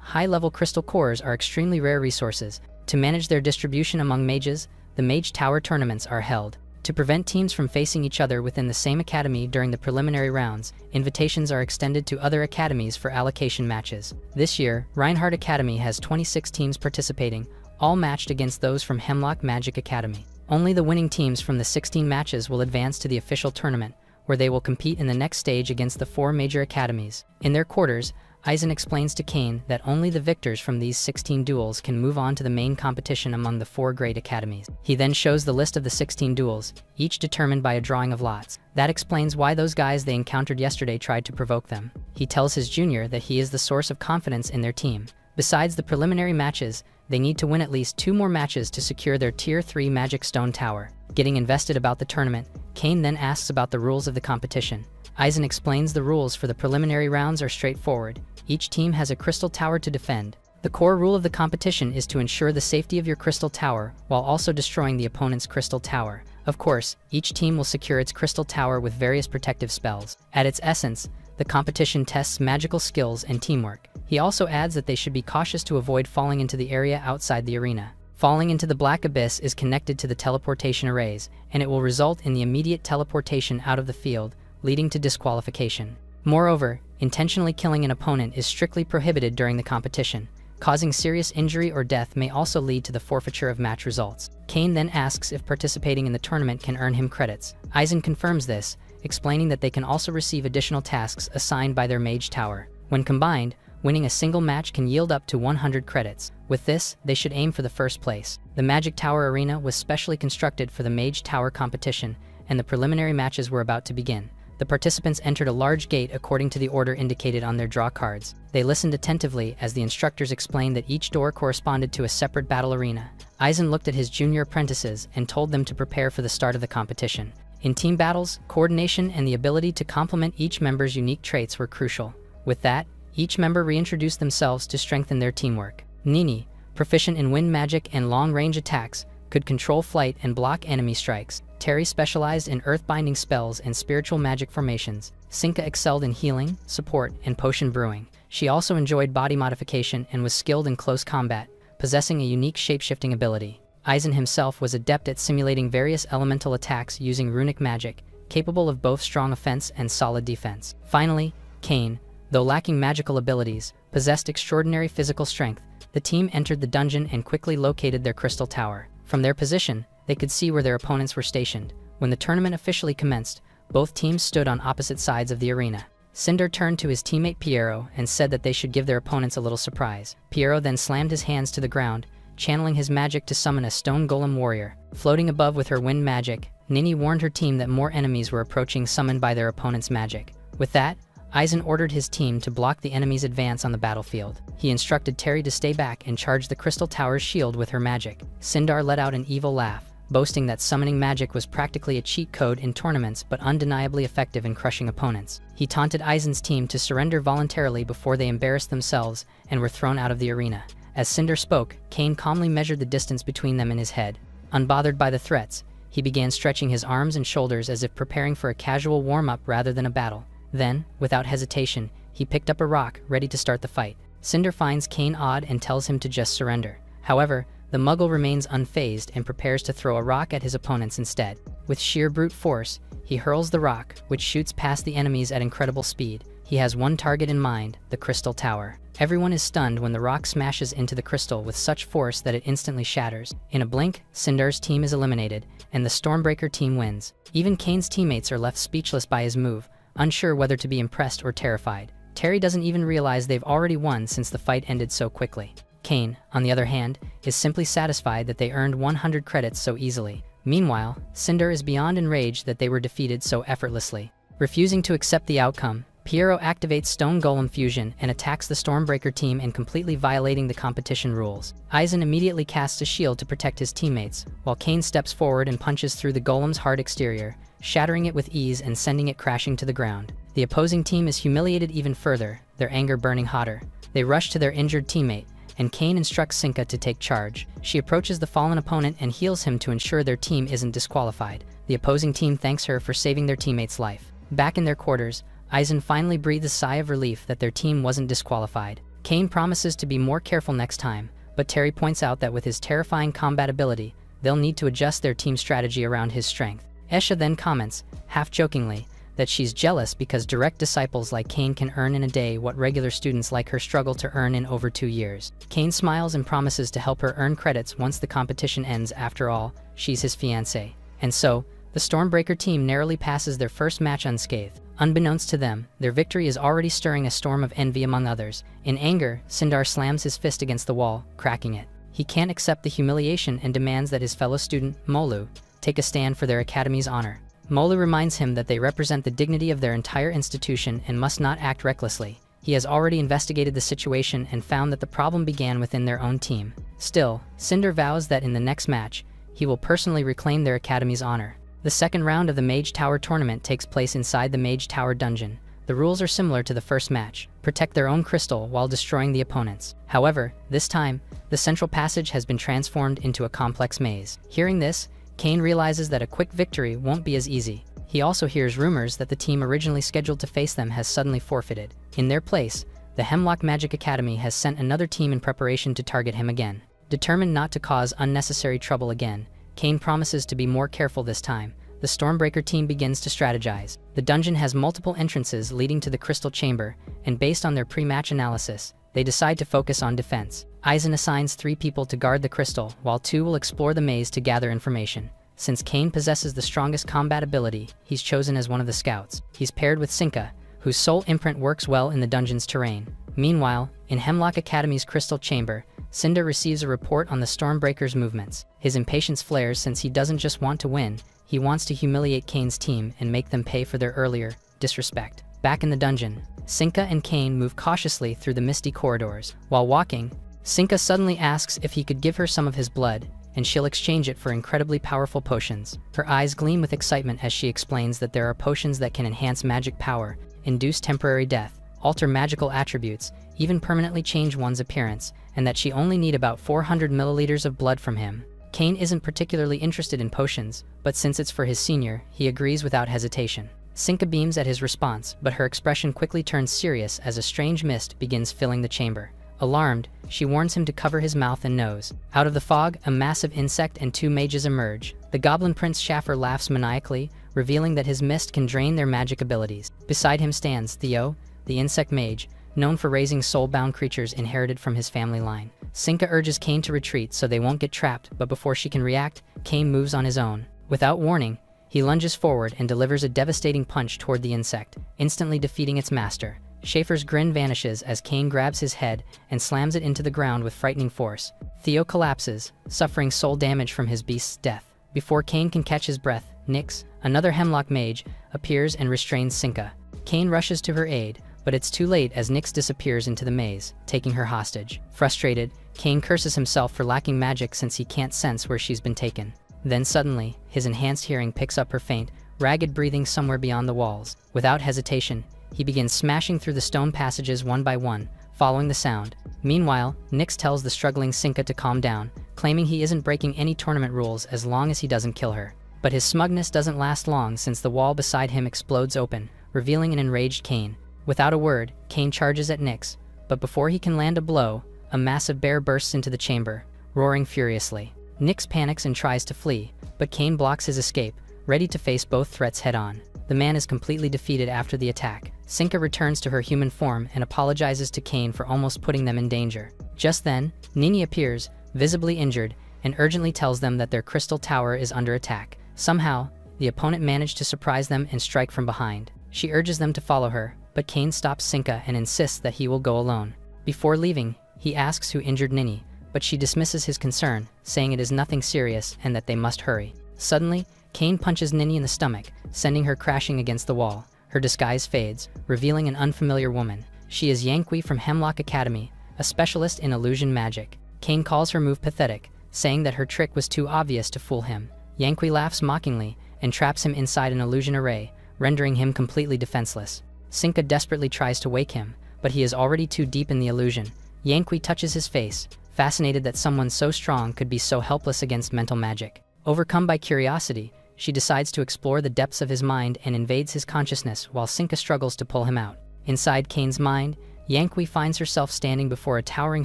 high-level crystal cores are extremely rare resources. To manage their distribution among mages, the Mage Tower tournaments are held. To prevent teams from facing each other within the same academy during the preliminary rounds, invitations are extended to other academies for allocation matches. This year, Reinhardt Academy has 26 teams participating, all matched against those from Hemlock Magic Academy. Only the winning teams from the 16 matches will advance to the official tournament, where they will compete in the next stage against the 4 major academies. In their quarters, Aizen explains to Kane that only the victors from these 16 duels can move on to the main competition among the 4 great academies. He then shows the list of the 16 duels, each determined by a drawing of lots. That explains why those guys they encountered yesterday tried to provoke them. He tells his junior that he is the source of confidence in their team. Besides the preliminary matches, they need to win at least 2 more matches to secure their Tier 3 Magic Stone Tower. Getting invested about the tournament, Kane then asks about the rules of the competition. Aizen explains the rules for the preliminary rounds are straightforward. Each team has a crystal tower to defend. The core rule of the competition is to ensure the safety of your crystal tower while also destroying the opponent's crystal tower. Of course, each team will secure its crystal tower with various protective spells. At its essence, the competition tests magical skills and teamwork. He also adds that they should be cautious to avoid falling into the area outside the arena. Falling into the black abyss is connected to the teleportation arrays, and it will result in the immediate teleportation out of the field, leading to disqualification. Moreover, intentionally killing an opponent is strictly prohibited during the competition. Causing serious injury or death may also lead to the forfeiture of match results. Kane then asks if participating in the tournament can earn him credits. Aizen confirms this, explaining that they can also receive additional tasks assigned by their Mage Tower. When combined, winning a single match can yield up to 100 credits. With this, they should aim for the first place. The Magic Tower Arena was specially constructed for the Mage Tower competition, and the preliminary matches were about to begin. The participants entered a large gate according to the order indicated on their draw cards. They listened attentively as the instructors explained that each door corresponded to a separate battle arena. Aizen looked at his junior apprentices and told them to prepare for the start of the competition. In team battles, coordination and the ability to complement each member's unique traits were crucial. With that, each member reintroduced themselves to strengthen their teamwork. Nini, proficient in wind magic and long-range attacks, could control flight and block enemy strikes. Terry specialized in earth-binding spells and spiritual magic formations. Sinka excelled in healing, support, and potion brewing. She also enjoyed body modification and was skilled in close combat, possessing a unique shape-shifting ability. Aizen himself was adept at simulating various elemental attacks using runic magic, capable of both strong offense and solid defense. Finally, Kane, though lacking magical abilities, possessed extraordinary physical strength. The team entered the dungeon and quickly located their crystal tower. From their position, they could see where their opponents were stationed. When the tournament officially commenced, both teams stood on opposite sides of the arena. Cinder turned to his teammate Piero and said that they should give their opponents a little surprise. Piero then slammed his hands to the ground, channeling his magic to summon a stone golem warrior. Floating above with her wind magic, Nini warned her team that more enemies were approaching summoned by their opponent's magic. With that, Aizen ordered his team to block the enemy's advance on the battlefield. He instructed Terry to stay back and charge the crystal tower's shield with her magic. Sindar let out an evil laugh, boasting that summoning magic was practically a cheat code in tournaments but undeniably effective in crushing opponents. He taunted Aizen's team to surrender voluntarily before they embarrassed themselves and were thrown out of the arena. As Cinder spoke, Kane calmly measured the distance between them in his head. Unbothered by the threats, he began stretching his arms and shoulders as if preparing for a casual warm-up rather than a battle. Then, without hesitation, he picked up a rock, ready to start the fight. Cinder finds Kane odd and tells him to just surrender. However, the Muggle remains unfazed and prepares to throw a rock at his opponents instead. With sheer brute force, he hurls the rock, which shoots past the enemies at incredible speed. He has one target in mind, the Crystal Tower. Everyone is stunned when the rock smashes into the crystal with such force that it instantly shatters. In a blink, Cinder's team is eliminated, and the Stormbreaker team wins. Even Kane's teammates are left speechless by his move, unsure whether to be impressed or terrified. Terry doesn't even realize they've already won since the fight ended so quickly. Kane, on the other hand, is simply satisfied that they earned 100 credits so easily. Meanwhile, Cinder is beyond enraged that they were defeated so effortlessly. Refusing to accept the outcome, Piero activates Stone Golem Fusion and attacks the Stormbreaker team and completely violating the competition rules. Aizen immediately casts a shield to protect his teammates, while Kane steps forward and punches through the golem's hard exterior, shattering it with ease and sending it crashing to the ground. The opposing team is humiliated even further, their anger burning hotter. They rush to their injured teammate, and Kane instructs Sinka to take charge. She approaches the fallen opponent and heals him to ensure their team isn't disqualified. The opposing team thanks her for saving their teammate's life. Back in their quarters, Aizen finally breathes a sigh of relief that their team wasn't disqualified. Kane promises to be more careful next time, but Terry points out that with his terrifying combat ability, they'll need to adjust their team strategy around his strength. Esha then comments, half-jokingly, that she's jealous because direct disciples like Kane can earn in a day what regular students like her struggle to earn in over 2 years. Kane smiles and promises to help her earn credits once the competition ends. After all, she's his fiancée. And so, the Stormbreaker team narrowly passes their first match unscathed. Unbeknownst to them, their victory is already stirring a storm of envy among others. In anger, Sindar slams his fist against the wall, cracking it. He can't accept the humiliation and demands that his fellow student, Molu, take a stand for their academy's honor. Molu reminds him that they represent the dignity of their entire institution and must not act recklessly. He has already investigated the situation and found that the problem began within their own team. Still, Sindar vows that in the next match, he will personally reclaim their academy's honor. The second round of the Mage Tower tournament takes place inside the Mage Tower dungeon. The rules are similar to the first match: protect their own crystal while destroying the opponent's. However, this time, the central passage has been transformed into a complex maze. Hearing this, Kane realizes that a quick victory won't be as easy. He also hears rumors that the team originally scheduled to face them has suddenly forfeited. In their place, the Hemlock Magic Academy has sent another team in preparation to target him again. Determined not to cause unnecessary trouble again, Kane promises to be more careful this time. The Stormbreaker team begins to strategize. The dungeon has multiple entrances leading to the Crystal Chamber, and based on their pre-match analysis, they decide to focus on defense. Aizen assigns 3 people to guard the crystal, while 2 will explore the maze to gather information. Since Kane possesses the strongest combat ability, he's chosen as one of the scouts. He's paired with Sinka, whose soul imprint works well in the dungeon's terrain. Meanwhile, in Hemlock Academy's Crystal Chamber, Cinder receives a report on the Stormbreaker's movements. His impatience flares since he doesn't just want to win, he wants to humiliate Kane's team and make them pay for their earlier disrespect. Back in the dungeon, Sinka and Kane move cautiously through the misty corridors. While walking, Sinka suddenly asks if he could give her some of his blood, and she'll exchange it for incredibly powerful potions. Her eyes gleam with excitement as she explains that there are potions that can enhance magic power, induce temporary death, alter magical attributes, even permanently change one's appearance, and that she only need about 400 milliliters of blood from him. Kane isn't particularly interested in potions, but since it's for his senior, he agrees without hesitation. Sinka beams at his response, but her expression quickly turns serious as a strange mist begins filling the chamber. Alarmed, she warns him to cover his mouth and nose. Out of the fog, a massive insect and 2 mages emerge. The Goblin Prince Schaffer laughs maniacally, revealing that his mist can drain their magic abilities. Beside him stands Theo, the insect mage, known for raising soul-bound creatures inherited from his family line. Sinka urges Kane to retreat so they won't get trapped, but before she can react, Kane moves on his own. Without warning, he lunges forward and delivers a devastating punch toward the insect, instantly defeating its master. Schaefer's grin vanishes as Kane grabs his head and slams it into the ground with frightening force. Theo collapses, suffering soul damage from his beast's death. Before Kane can catch his breath, Nyx, another Hemlock mage, appears and restrains Sinka. Kane rushes to her aid, but it's too late as Nyx disappears into the maze, taking her hostage. Frustrated, Kane curses himself for lacking magic since he can't sense where she's been taken. Then suddenly, his enhanced hearing picks up her faint, ragged breathing somewhere beyond the walls. Without hesitation, he begins smashing through the stone passages one by one, following the sound. Meanwhile, Nyx tells the struggling Sinka to calm down, claiming he isn't breaking any tournament rules as long as he doesn't kill her. But his smugness doesn't last long since the wall beside him explodes open, revealing an enraged Kane. Without a word, Kane charges at Nyx, but before he can land a blow, a massive bear bursts into the chamber, roaring furiously. Nyx panics and tries to flee, but Kane blocks his escape, ready to face both threats head-on. The man is completely defeated after the attack. Sinka returns to her human form and apologizes to Kane for almost putting them in danger. Just then, Nini appears, visibly injured, and urgently tells them that their crystal tower is under attack. Somehow, the opponent managed to surprise them and strike from behind. She urges them to follow her, but Kane stops Sinka and insists that he will go alone. Before leaving, he asks who injured Nini, but she dismisses his concern, saying it is nothing serious and that they must hurry. Suddenly, Kane punches Nini in the stomach, sending her crashing against the wall. Her disguise fades, revealing an unfamiliar woman. She is Yanqui from Hemlock Academy, a specialist in illusion magic. Kane calls her move pathetic, saying that her trick was too obvious to fool him. Yanqui laughs mockingly and traps him inside an illusion array, rendering him completely defenseless. Sinka desperately tries to wake him, but he is already too deep in the illusion. Yanqui touches his face, fascinated that someone so strong could be so helpless against mental magic. Overcome by curiosity, she decides to explore the depths of his mind and invades his consciousness while Sinka struggles to pull him out. Inside Kane's mind, Yanqui finds herself standing before a towering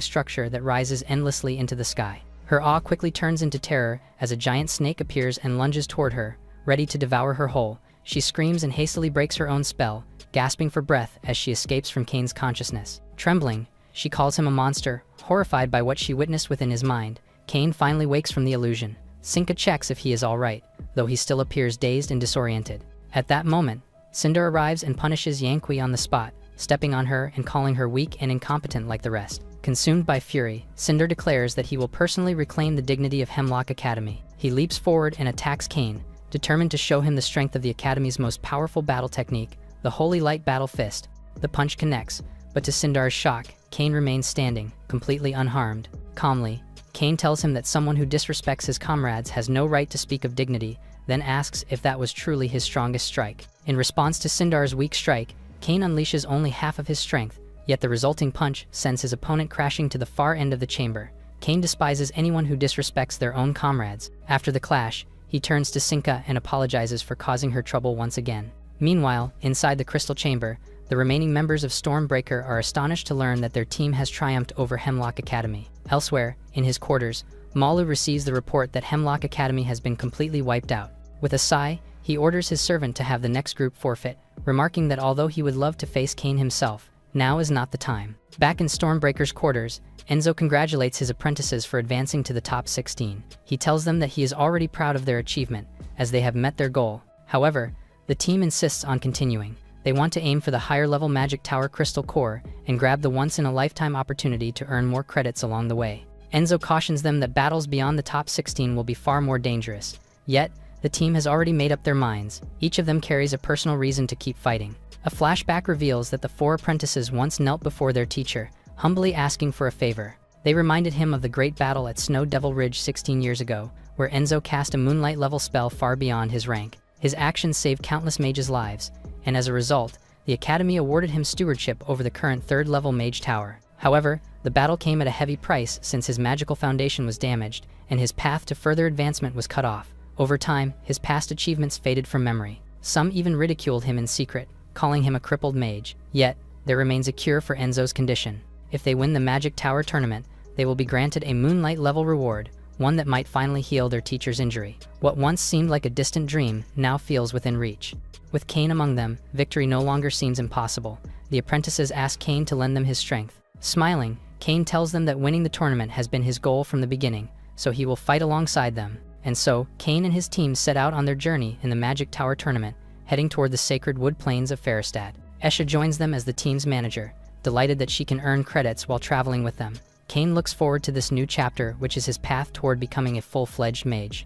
structure that rises endlessly into the sky. Her awe quickly turns into terror as a giant snake appears and lunges toward her, ready to devour her whole. She screams and hastily breaks her own spell, gasping for breath as she escapes from Kane's consciousness. Trembling, she calls him a monster, horrified by what she witnessed within his mind. Kane finally wakes from the illusion. Sinka checks if he is all right, though he still appears dazed and disoriented. At that moment, Cinder arrives and punishes Yanqui on the spot, stepping on her and calling her weak and incompetent like the rest. Consumed by fury, Cinder declares that he will personally reclaim the dignity of Hemlock Academy. He leaps forward and attacks Kane, determined to show him the strength of the Academy's most powerful battle technique, the Holy Light Battle Fist. The punch connects, but to Cindar's shock, Kane remains standing, completely unharmed. Calmly, Kane tells him that someone who disrespects his comrades has no right to speak of dignity, then asks if that was truly his strongest strike. In response to Cindar's weak strike, Kane unleashes only half of his strength, yet the resulting punch sends his opponent crashing to the far end of the chamber. Kane despises anyone who disrespects their own comrades. After the clash, he turns to Sinka and apologizes for causing her trouble once again. Meanwhile, inside the crystal chamber, the remaining members of Stormbreaker are astonished to learn that their team has triumphed over Hemlock Academy. Elsewhere, in his quarters, Malu receives the report that Hemlock Academy has been completely wiped out. With a sigh, he orders his servant to have the next group forfeit, remarking that although he would love to face Kane himself, now is not the time. Back in Stormbreaker's quarters, Enzo congratulates his apprentices for advancing to the top 16. He tells them that he is already proud of their achievement, as they have met their goal. However, the team insists on continuing. They want to aim for the higher-level Magic Tower Crystal Core and grab the once-in-a-lifetime opportunity to earn more credits along the way. Enzo cautions them that battles beyond the top 16 will be far more dangerous. Yet, the team has already made up their minds. Each of them carries a personal reason to keep fighting. A flashback reveals that the 4 apprentices once knelt before their teacher, humbly asking for a favor. They reminded him of the great battle at Snow Devil Ridge 16 years ago, where Enzo cast a moonlight-level spell far beyond his rank. His actions saved countless mages' lives, and as a result, the Academy awarded him stewardship over the current 3rd-level Mage Tower. However, the battle came at a heavy price since his magical foundation was damaged, and his path to further advancement was cut off. Over time, his past achievements faded from memory. Some even ridiculed him in secret, calling him a crippled mage. Yet, there remains a cure for Enzo's condition. If they win the Magic Tower tournament, they will be granted a Moonlight-level reward, one that might finally heal their teacher's injury. What once seemed like a distant dream now feels within reach. With Kane among them, victory no longer seems impossible. The apprentices ask Kane to lend them his strength. Smiling, Kane tells them that winning the tournament has been his goal from the beginning, so he will fight alongside them. And so, Kane and his team set out on their journey in the Magic Tower tournament, heading toward the sacred wood plains of Ferrostad. Esha joins them as the team's manager, delighted that she can earn credits while traveling with them. Kane looks forward to this new chapter, which is his path toward becoming a full-fledged mage.